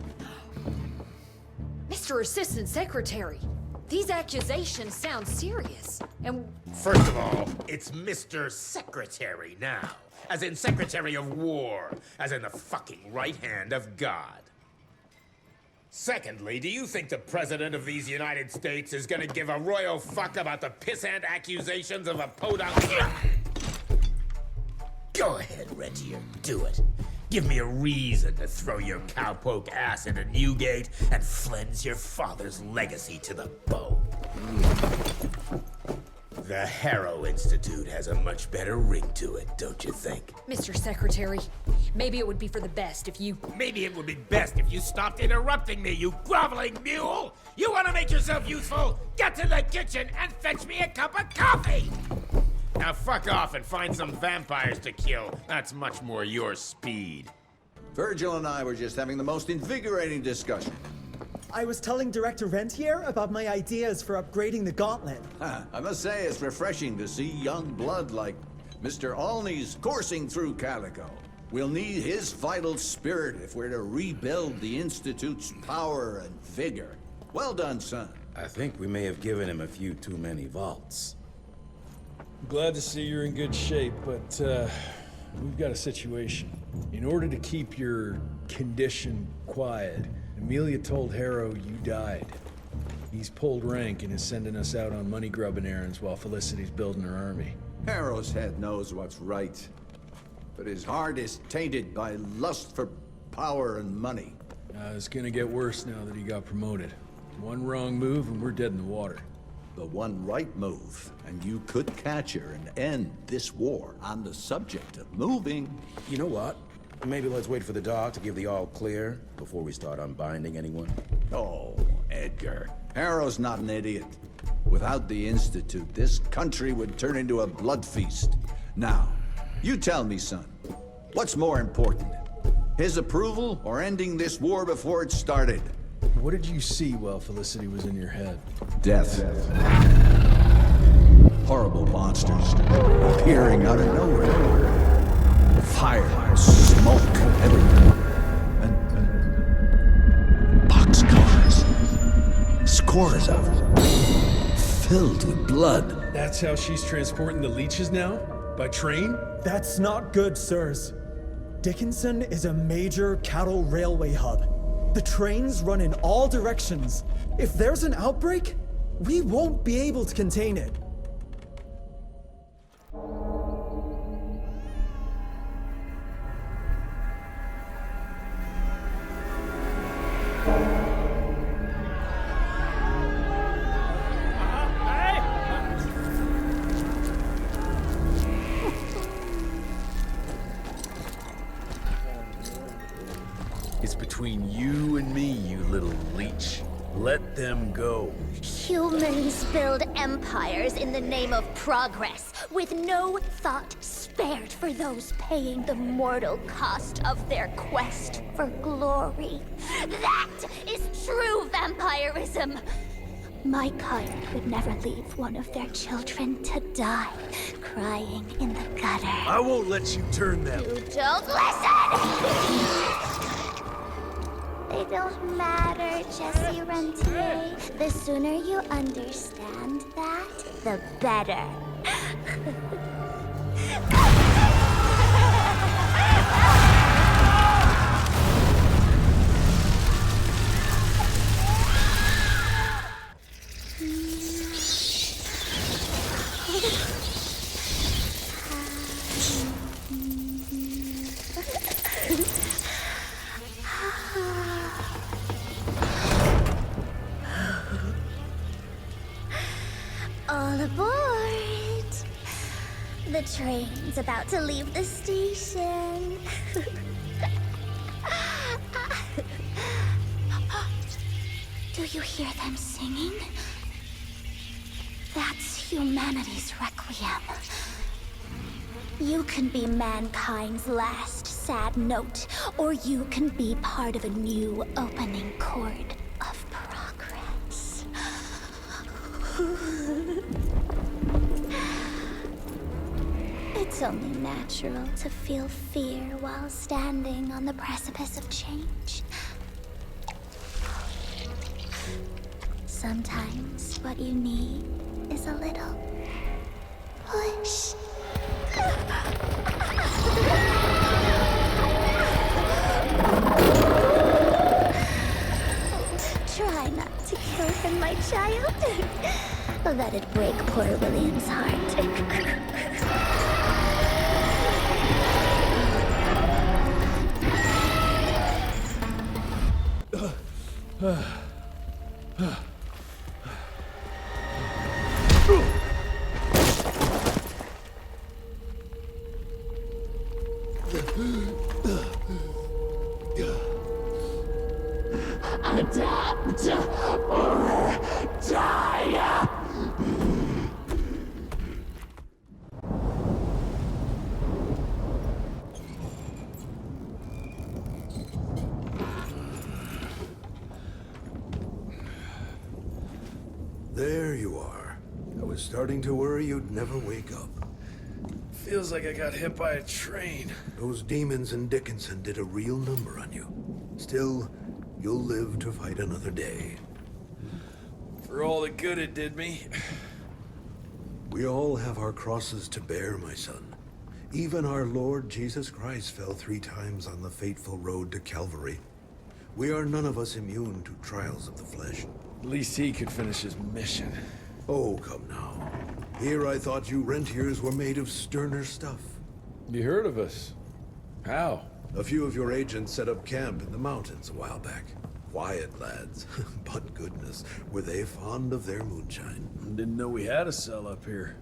Mr. Assistant Secretary, these accusations sound serious. And First of all, it's Mr. Secretary now. As in Secretary of War. As in the fucking right hand of God. Secondly, do you think the President of these United States is gonna give a royal fuck about the pissant accusations of a podunk? Go ahead, Rentier, do it. Give me a reason to throw your cowpoke ass into Newgate and cleanse your father's legacy to the bone. The Harrow Institute has a much better ring to it, don't you think? Mr. Secretary, maybe it would be for the best if you... Maybe it would be best if you stopped interrupting me, you groveling mule! You want to make yourself useful? Get to the kitchen and fetch me a cup of coffee! Now fuck off and find some vampires to kill. That's much more your speed. Virgil and I were just having the most invigorating discussion. I was telling Director Rentier about my ideas for upgrading the gauntlet. I must say it's refreshing to see young blood like Mr. Olney's coursing through Calico. We'll need his vital spirit if we're to rebuild the Institute's power and vigor. Well done, son. I think we may have given him a few too many vaults. Glad to see you're in good shape, but we've got a situation. In order to keep your condition quiet, Amelia told Harrow you died. He's pulled rank and is sending us out on money-grubbing errands while Felicity's building her army. Harrow's head knows what's right, but his heart is tainted by lust for power and money. It's gonna get worse now that he got promoted. One wrong move and we're dead in the water. The one right move, and you could catch her and end this war. On the subject of moving... You know what? Maybe let's wait for the dog to give the all clear before we start unbinding anyone. Oh, Edgar. Harrow's not an idiot. Without the Institute, this country would turn into a blood feast. Now, you tell me, son, what's more important? His approval or ending this war before it started? What did you see while Felicity was in your head? Death. Horrible monsters appearing out of nowhere. Fire, smoke everywhere. And boxcars. Scores of them. Filled with blood. That's how she's transporting the leeches now? By train? That's not good, sirs. Dickinson is a major cattle railway hub. The trains run in all directions. If there's an outbreak, we won't be able to contain it. It's between you and me, you little leech. Let them go. Humans build empires in the name of progress, with no thought spared for those paying the mortal cost of their quest for glory. That is true vampirism! My kind would never leave one of their children to die, crying in the gutter. I won't let you turn them. You don't listen! They don't matter, Jesse Rentier. The sooner you understand that, the better. All aboard! The train's about to leave the station. Do you hear them singing? That's humanity's requiem. You can be mankind's last sad note, or you can be part of a new opening chord of progress. It's only natural to feel fear while standing on the precipice of change. Sometimes what you need is a little push. Try not to kill him, my child. Let it break poor William's heart. Adapt or die! There you are. I was starting to worry you'd never wake up. Feels like I got hit by a train. Those demons in Dickinson did a real number on you. Still, you'll live to fight another day. For all the good it did me. We all have our crosses to bear, my son. Even our Lord Jesus Christ fell 3 times on the fateful road to Calvary. We are none of us immune to trials of the flesh. At least he could finish his mission. Oh, come now. Here I thought you rentiers were made of sterner stuff. You heard of us? How? A few of your agents set up camp in the mountains a while back. Quiet lads, but goodness, were they fond of their moonshine. Didn't know we had a cell up here.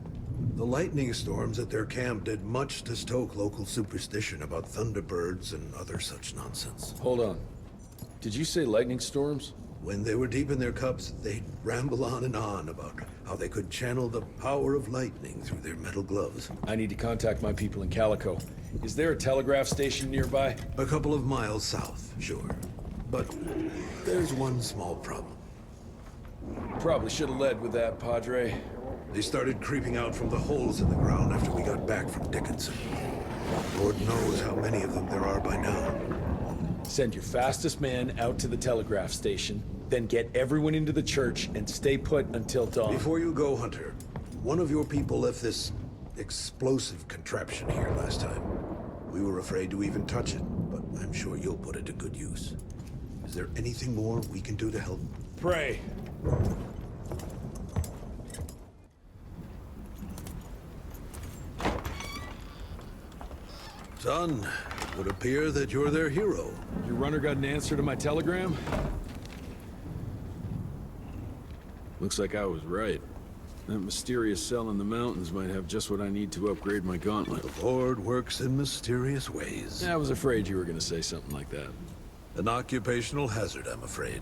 The lightning storms at their camp did much to stoke local superstition about thunderbirds and other such nonsense. Hold on. Did you say lightning storms? When they were deep in their cups, they'd ramble on and on about how they could channel the power of lightning through their metal gloves. I need to contact my people in Calico. Is there a telegraph station nearby? A couple of miles south, sure. But there's one small problem. Probably should have led with that, Padre. They started creeping out from the holes in the ground after we got back from Dickinson. Lord knows how many of them there are by now. Send your fastest man out to the telegraph station, then get everyone into the church and stay put until dawn. Before you go, Hunter, one of your people left this explosive contraption here last time. We were afraid to even touch it, but I'm sure you'll put it to good use. Is there anything more we can do to help? Pray. Son, it would appear that you're their hero. Your runner got an answer to my telegram? Looks like I was right. That mysterious cell in the mountains might have just what I need to upgrade my gauntlet. The Lord works in mysterious ways. I was afraid you were going to say something like that. An occupational hazard, I'm afraid.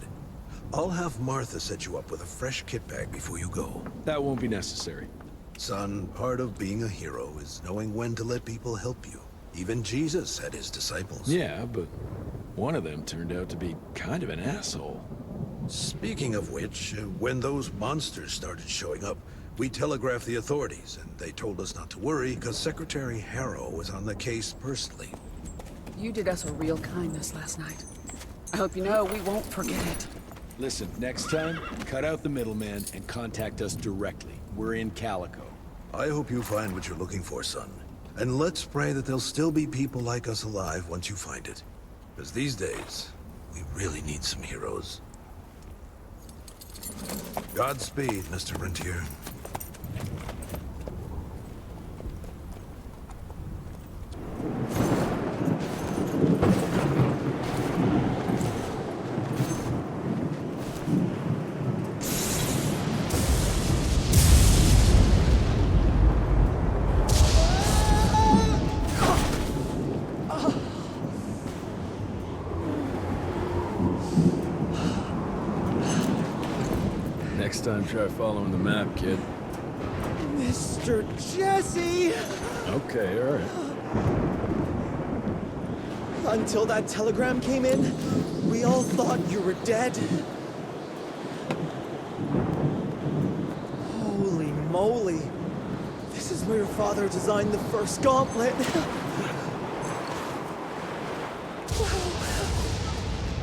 I'll have Martha set you up with a fresh kit bag before you go. That won't be necessary. Son, part of being a hero is knowing when to let people help you. Even Jesus had his disciples. Yeah, but one of them turned out to be kind of an asshole. Speaking of which, when those monsters started showing up, we telegraphed the authorities, and they told us not to worry because Secretary Harrow was on the case personally. You did us a real kindness last night. I hope you know we won't forget it. Listen, next time, cut out the middleman and contact us directly. We're in Calico. I hope you find what you're looking for, son. And let's pray that there'll still be people like us alive once you find it. Because these days, we really need some heroes. Godspeed, Mr. Rentier. Next time, try following the map, kid. Mr. Jesse! Okay, all right. Until that telegram came in, we all thought you were dead. Holy moly. This is where your father designed the first gauntlet.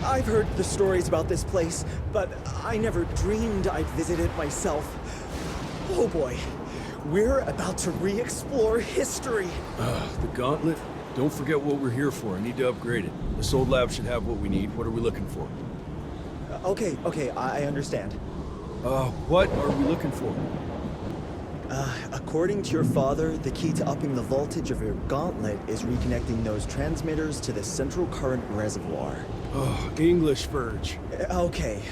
I've heard the stories about this place, but I never dreamed I'd visit it myself. Oh boy, we're about to re-explore history. The gauntlet? Don't forget what we're here for. I need to upgrade it. This old lab should have what we need. What are we looking for? Okay, I understand. What are we looking for? According to your father, the key to upping the voltage of your gauntlet is reconnecting those transmitters to the central current reservoir. Oh, English Verge. Okay,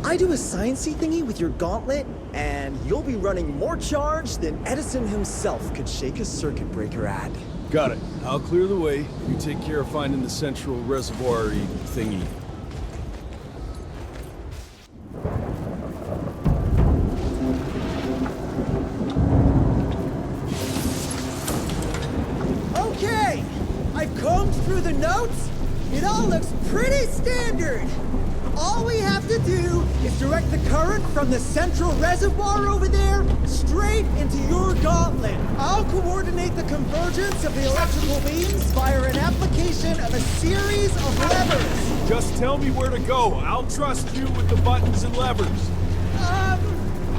I do a sciencey thingy with your gauntlet, and you'll be running more charge than Edison himself could shake a circuit breaker at. Got it. I'll clear the way. You take care of finding the central reservoir-y thingy. Okay! I've combed through the notes. It all looks pretty standard. All we have to do is direct the current from the central reservoir over there straight into your gauntlet. I'll coordinate the convergence of the electrical beams via an application of a series of levers. Just tell me where to go. I'll trust you with the buttons and levers.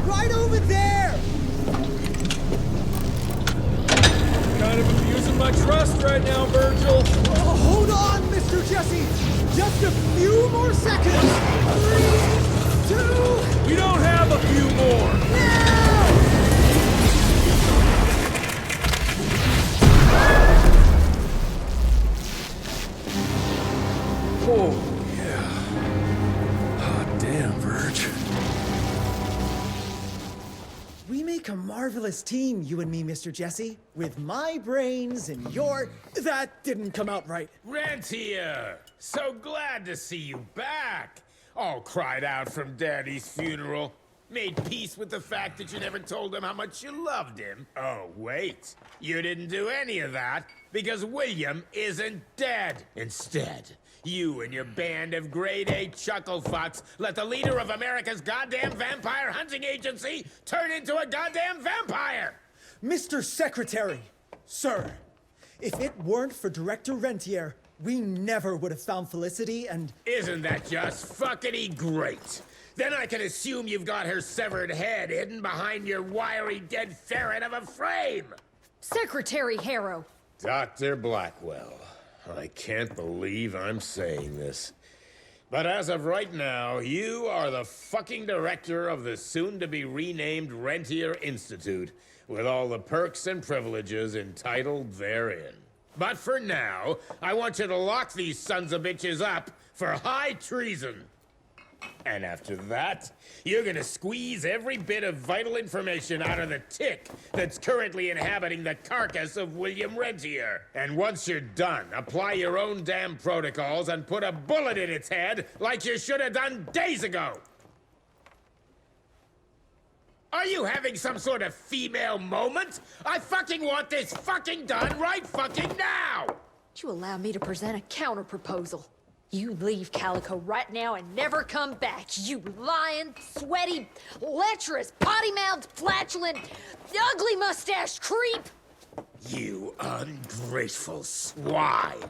Right over there. Kind of abusing my trust right now, Virgil. Oh, hold on, Mr. Jesse. Just a few more seconds. 3, 2... We don't have a few more. Now! Oh, yeah. Hot damn, Virg. We make a marvelous team, you and me, Mr. Jesse. With my brains and your... That didn't come out right. Rentier! So glad to see you back! All cried out from Daddy's funeral. Made peace with the fact that you never told him how much you loved him. Oh, wait. You didn't do any of that because William isn't dead. Instead, you and your band of grade-A chucklefucks let the leader of America's goddamn vampire hunting agency turn into a goddamn vampire! Mr. Secretary, sir, if it weren't for Director Rentier, we never would have found Felicity and... Isn't that just fuckity great? Then I can assume you've got her severed head hidden behind your wiry dead ferret of a frame! Secretary Harrow! Dr. Blackwell, I can't believe I'm saying this. But as of right now, you are the fucking director of the soon-to-be renamed Rentier Institute, with all the perks and privileges entitled therein. But for now, I want you to lock these sons of bitches up for high treason. And after that, you're gonna squeeze every bit of vital information out of the tick that's currently inhabiting the carcass of William Rentier. And once you're done, apply your own damn protocols and put a bullet in its head like you should have done days ago. Are you having some sort of female moment? I fucking want this fucking done right fucking now! Would you allow me to present a counter-proposal? You leave Calico right now and never come back, you lying, sweaty, lecherous, potty-mouthed, flatulent, ugly mustached creep! You ungrateful swine!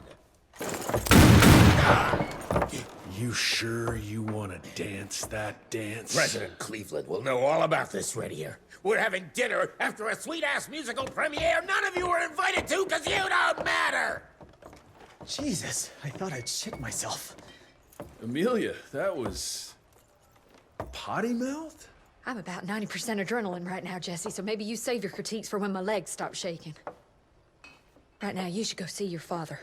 You sure you want to dance that dance? President Cleveland will know all about this right here. We're having dinner after a sweet-ass musical premiere none of you were invited to because you don't matter! Jesus, I thought I'd shit myself. Amelia, that was... potty mouth? I'm about 90% adrenaline right now, Jesse, so maybe you save your critiques for when my legs stop shaking. Right now, you should go see your father.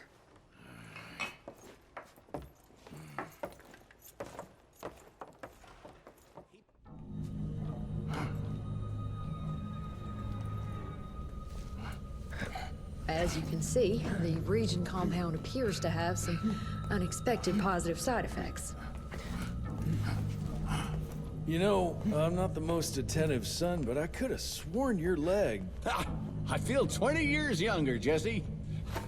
As you can see, the region compound appears to have some unexpected positive side effects. You know, I'm not the most attentive son, but I could have sworn your leg... I feel 20 years younger, Jesse.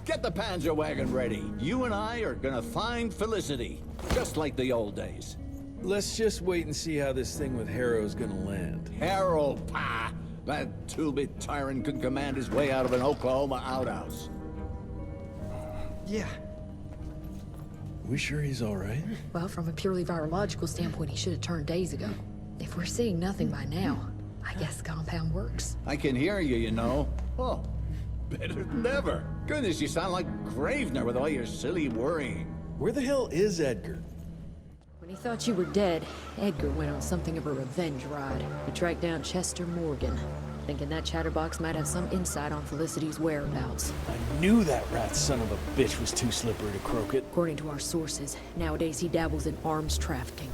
Get the Panzer wagon ready. You and I are gonna find Felicity, just like the old days. Let's just wait and see how this thing with Harrow's gonna land. Harrow, pa! That two-bit tyrant could command his way out of an Oklahoma outhouse. Yeah. We sure he's all right? Well, from a purely virological standpoint, he should have turned days ago. If we're seeing nothing by now, I guess the compound works. I can hear you, you know. Oh, better than ever. Goodness, you sound like Gravener with all your silly worrying. Where the hell is Edgar? When he thought you were dead, Edgar went on something of a revenge ride. He tracked down Chester Morgan, thinking that chatterbox might have some insight on Felicity's whereabouts. I knew that rat son of a bitch was too slippery to croak it. According to our sources, nowadays he dabbles in arms trafficking.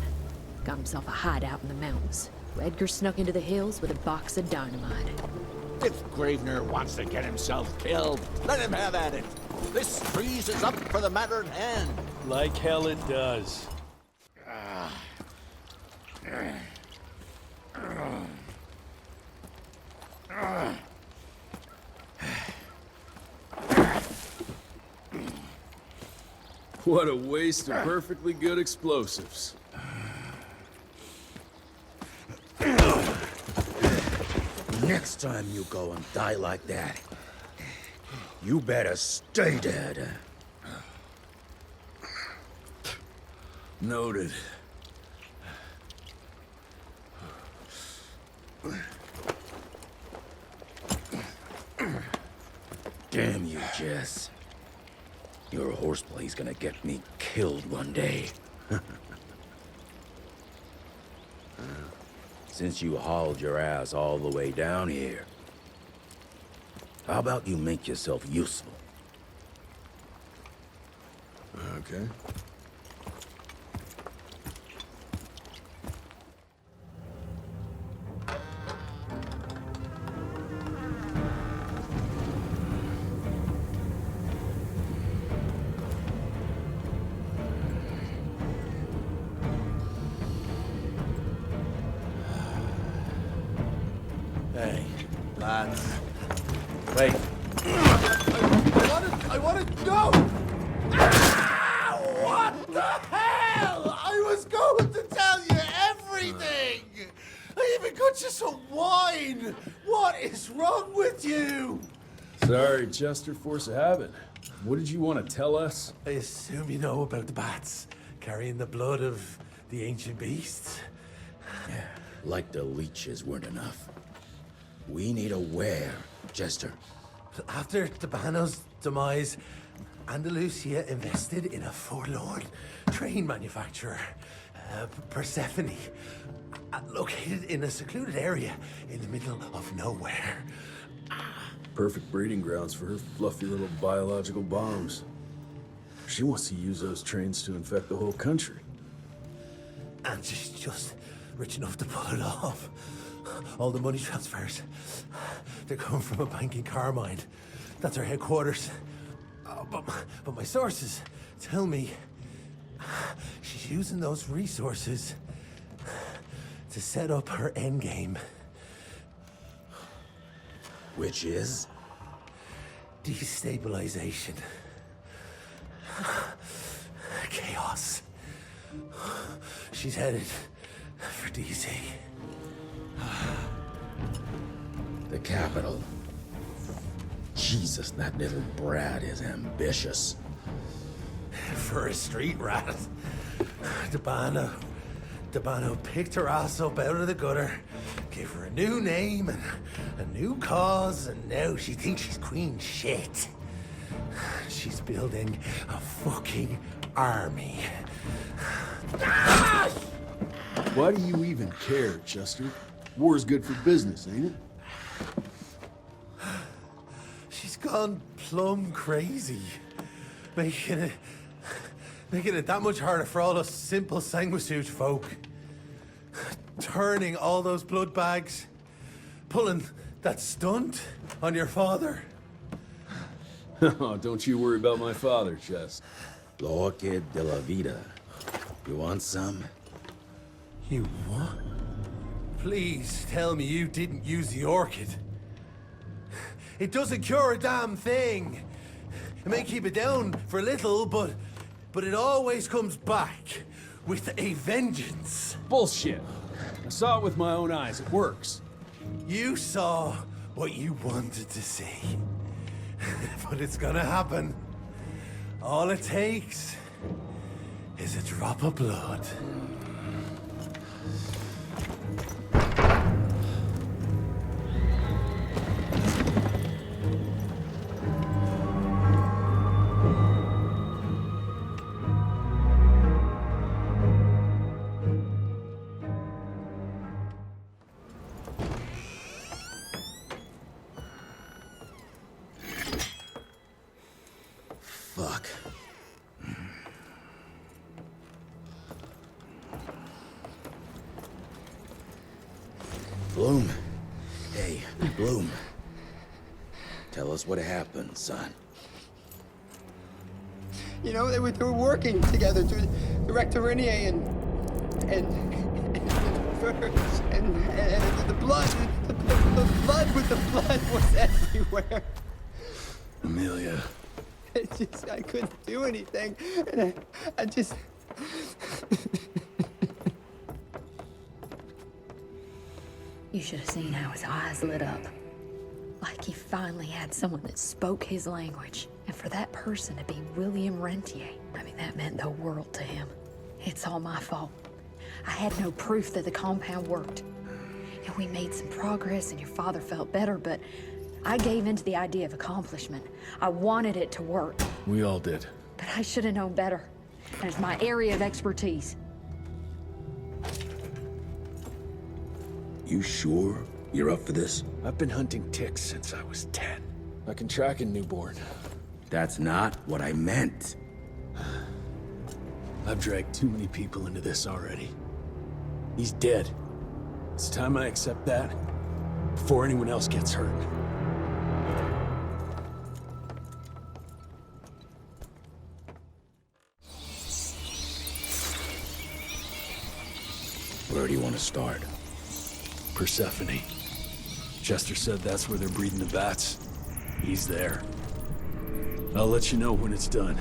Got himself a hideout in the mountains. Edgar snuck into the hills with a box of dynamite. If Gravener wants to get himself killed, let him have at it. This trees is up for the matter at hand. Like hell it does. What a waste of perfectly good explosives. Next time you go and die like that, you better stay dead. Noted. Damn you, Jess. Your horseplay's gonna get me killed one day. Since you hauled your ass all the way down here, how about you make yourself useful? Okay. Hey, lads. Wait. I want to go! Ah! What the hell? I was going to tell you everything! I even got you some wine! What is wrong with you? Sorry, Chester, force of habit. What did you want to tell us? I assume you know about the bats carrying the blood of the ancient beasts. Like the leeches weren't enough. We need a where, Chester. After Tabano's demise, Andalusia invested in a forlorn train manufacturer, Persephone, located in a secluded area in the middle of nowhere. Perfect breeding grounds for her fluffy little biological bombs. She wants to use those trains to infect the whole country. And she's just rich enough to pull it off. All the money transfers, they're coming from a bank in Carmine. That's her headquarters. But my sources tell me she's using those resources to set up her endgame. Which is? Destabilization. Chaos. She's headed for DC. The capital. Jesus, that little brat is ambitious. For a street rat. Tabano picked her ass up out of the gutter, gave her a new name and a new cause, and now she thinks she's queen shit. She's building a fucking army. Why do you even care, Chester? War's good for business, ain't it? She's gone plumb crazy. Making it that much harder for all us simple sanguisuge folk. Turning all those blood bags. Pulling that stunt on your father. Oh, don't you worry about my father, Chest. L'orchid de la vida. You want some? You what? Please tell me you didn't use the orchid. It doesn't cure a damn thing. It may keep it down for a little, but it always comes back with a vengeance. Bullshit. I saw it with my own eyes. It works. You saw what you wanted to see. But it's gonna happen. All it takes is a drop of blood. Fuck. Bloom. Hey, Bloom. Tell us what happened, son. You know, they were working together to direct Renier and the blood was everywhere. Amelia. I couldn't do anything. And I just... You should have seen how his eyes lit up. Like he finally had someone that spoke his language. And for that person to be William Rentier, I mean, that meant the world to him. It's all my fault. I had no proof that the compound worked. And we made some progress and your father felt better, but I gave in to the idea of accomplishment. I wanted it to work. We all did. But I should have known better. And it's my area of expertise. You sure you're up for this? I've been hunting ticks since I was 10. I can track a newborn. That's not what I meant. I've dragged too many people into this already. He's dead. It's time I accept that before anyone else gets hurt. Where do you want to start? Persephone. Chester said that's where they're breeding the bats. He's there. I'll let you know when it's done.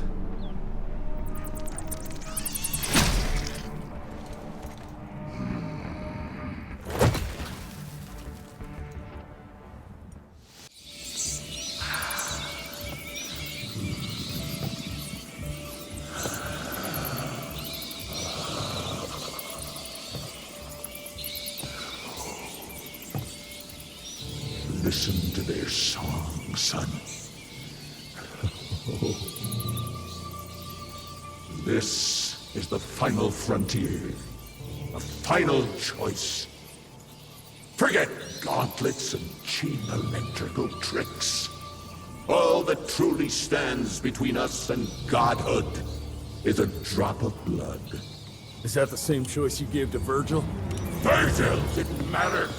Listen to their song, son. This is the final frontier. A final choice. Forget gauntlets and cheap electrical tricks. All that truly stands between us and godhood is a drop of blood. Is that the same choice you gave to Virgil? Virgil didn't matter.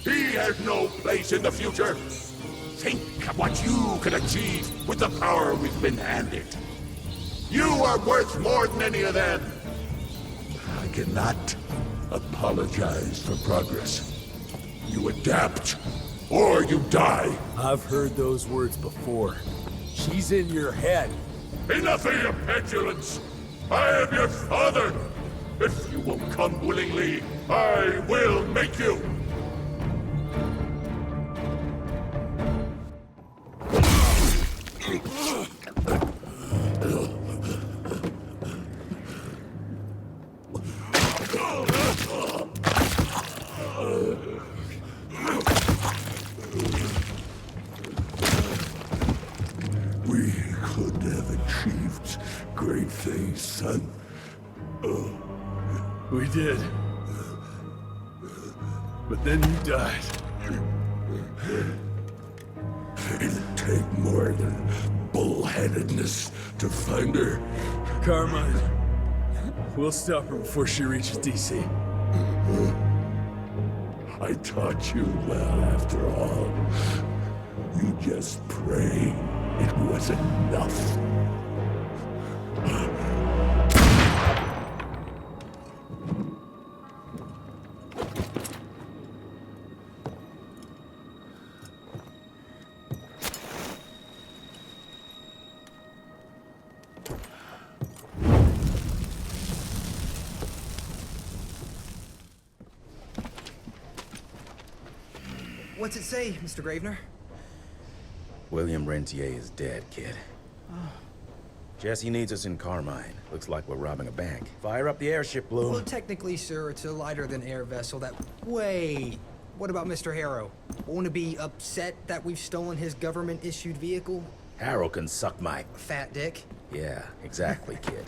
He has no place in the future. Think of what you can achieve with the power we've been handed. You are worth more than any of them. I cannot apologize for progress. You adapt, or you die. I've heard those words before. She's in your head. Enough of your petulance. I am your father. If you won't come willingly, I will make you. We could have achieved great things, son. We did. But then you died. It'd take more than bullheadedness to find her. Carmine, we'll stop her before she reaches DC. I taught you well after all. You just pray it was enough. What's it say, Mr. Gravener? William Rentier is dead, kid. Jesse needs us in Carmine. Looks like we're robbing a bank. Fire up the airship, Bloom. Well, technically, sir, it's a lighter-than-air vessel that... Wait, what about Mr. Harrow? Won't he be upset that we've stolen his government-issued vehicle? Harrow can suck my... Fat dick? Yeah, exactly, kid.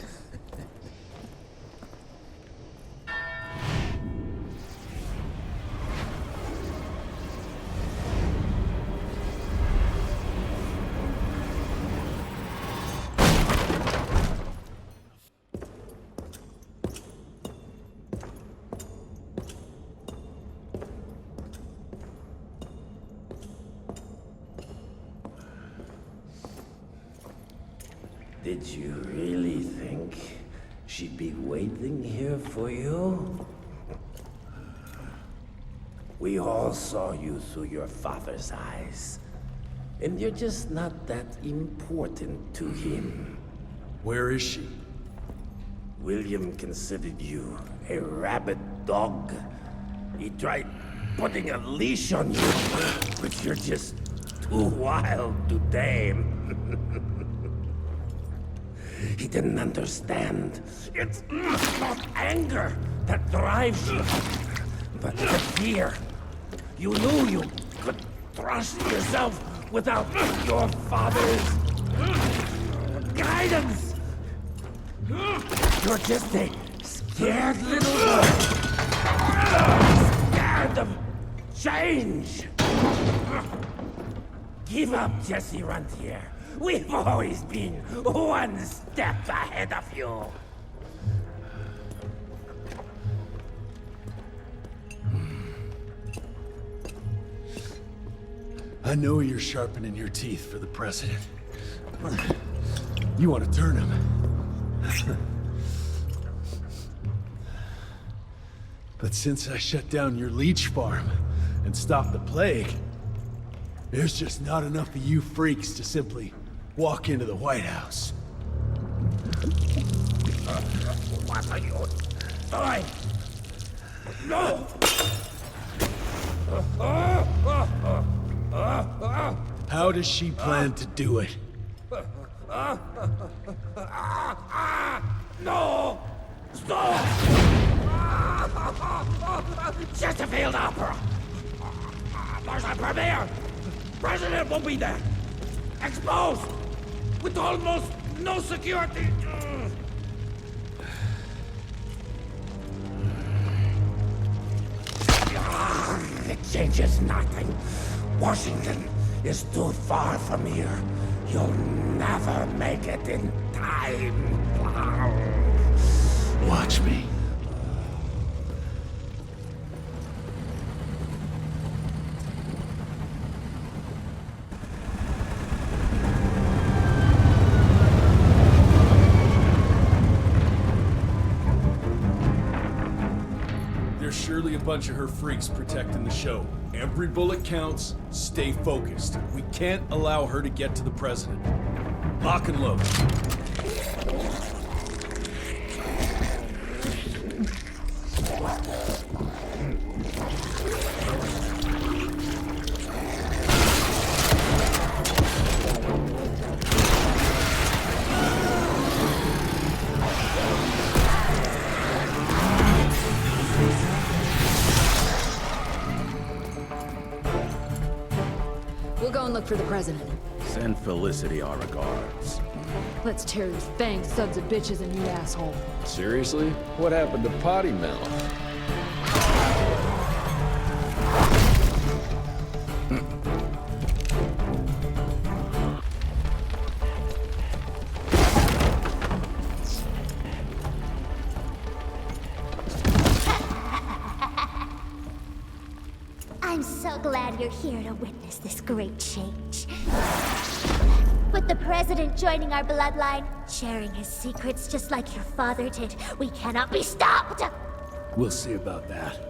Did you really think she'd be waiting here for you? We all saw you through your father's eyes. And you're just not that important to him. Where is she? William considered you a rabid dog. He tried putting a leash on you, but you're just too wild to tame. He didn't understand. It's not anger that drives you, but the fear. You knew you could trust yourself without your father's guidance. You're just a scared little boy. Scared of change. Give up, Jesse Runtier. We've always been one step ahead of you. I know you're sharpening your teeth for the president. You want to turn him. But since I shut down your leech farm and stopped the plague, there's just not enough of you freaks to simply walk into the White House. What are you doing? No! How does she plan to do it? No! Stop! Just a failed opera! There's a premiere! President won't be there! Exposed! With almost no security! It changes nothing. Washington is too far from here. You'll never make it in time. Watch me. There's surely a bunch of her freaks protecting the show. Every bullet counts. Stay focused. We can't allow her to get to the president. Lock and load. We'll go and look for the president. Send Felicity our regards. Let's tear these bang sons of bitches a new asshole. Seriously? What happened to Potty Mouth? I'm so glad you're here to witness this great change. With the president joining our bloodline, sharing his secrets just like your father did, we cannot be stopped! We'll see about that.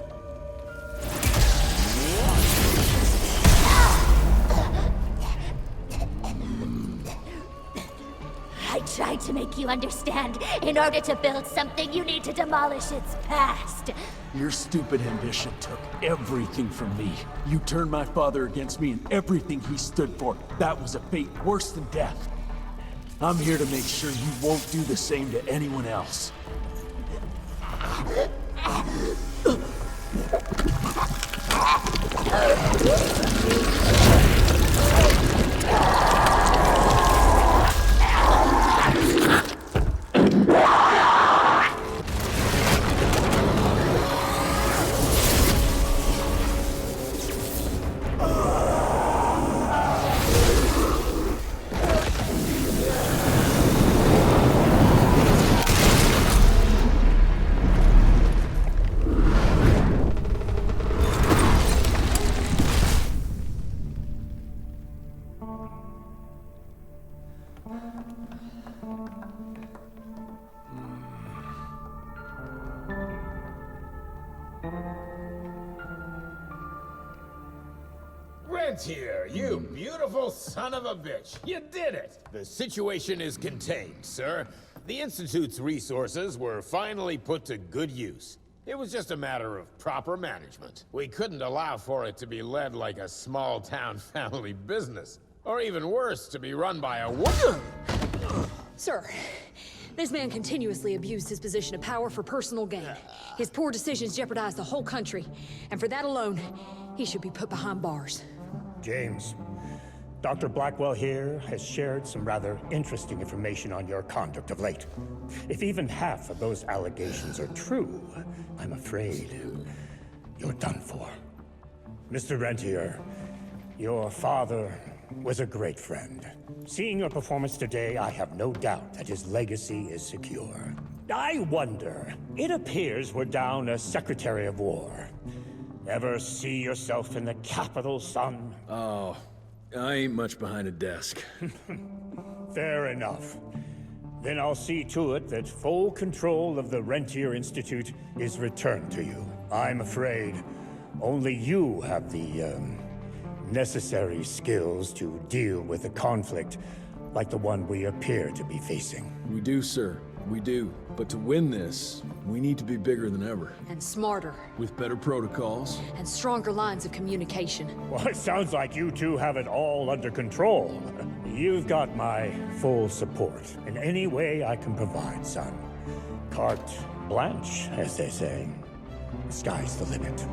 I tried to make you understand. In order to build something, you need to demolish its past. Your stupid ambition took everything from me. You turned my father against me and everything he stood for. That was a fate worse than death. I'm here to make sure you won't do the same to anyone else. Rentier, you beautiful son of a bitch. You did it. The situation is contained, sir. The Institute's resources were finally put to good use. It was just a matter of proper management. We couldn't allow for it to be led like a small-town family business. Or even worse, to be run by a woman. Sir, this man continuously abused his position of power for personal gain. His poor decisions jeopardized the whole country. And for that alone, he should be put behind bars. James, Dr. Blackwell here has shared some rather interesting information on your conduct of late. If even half of those allegations are true, I'm afraid you're done for. Mr. Rentier, your father was a great friend. Seeing your performance today, I have no doubt that his legacy is secure. I wonder, it appears we're down a Secretary of War. Ever see yourself in the capital, son? Oh, I ain't much behind a desk. Fair enough. Then I'll see to it that full control of the Rentier Institute is returned to you. I'm afraid only you have the, necessary skills to deal with a conflict like the one we appear to be facing. We do, sir. We do. But to win this, we need to be bigger than ever. And smarter. With better protocols. And stronger lines of communication. Well, it sounds like you two have it all under control. You've got my full support in any way I can provide, son. Carte blanche, as they say. The sky's the limit.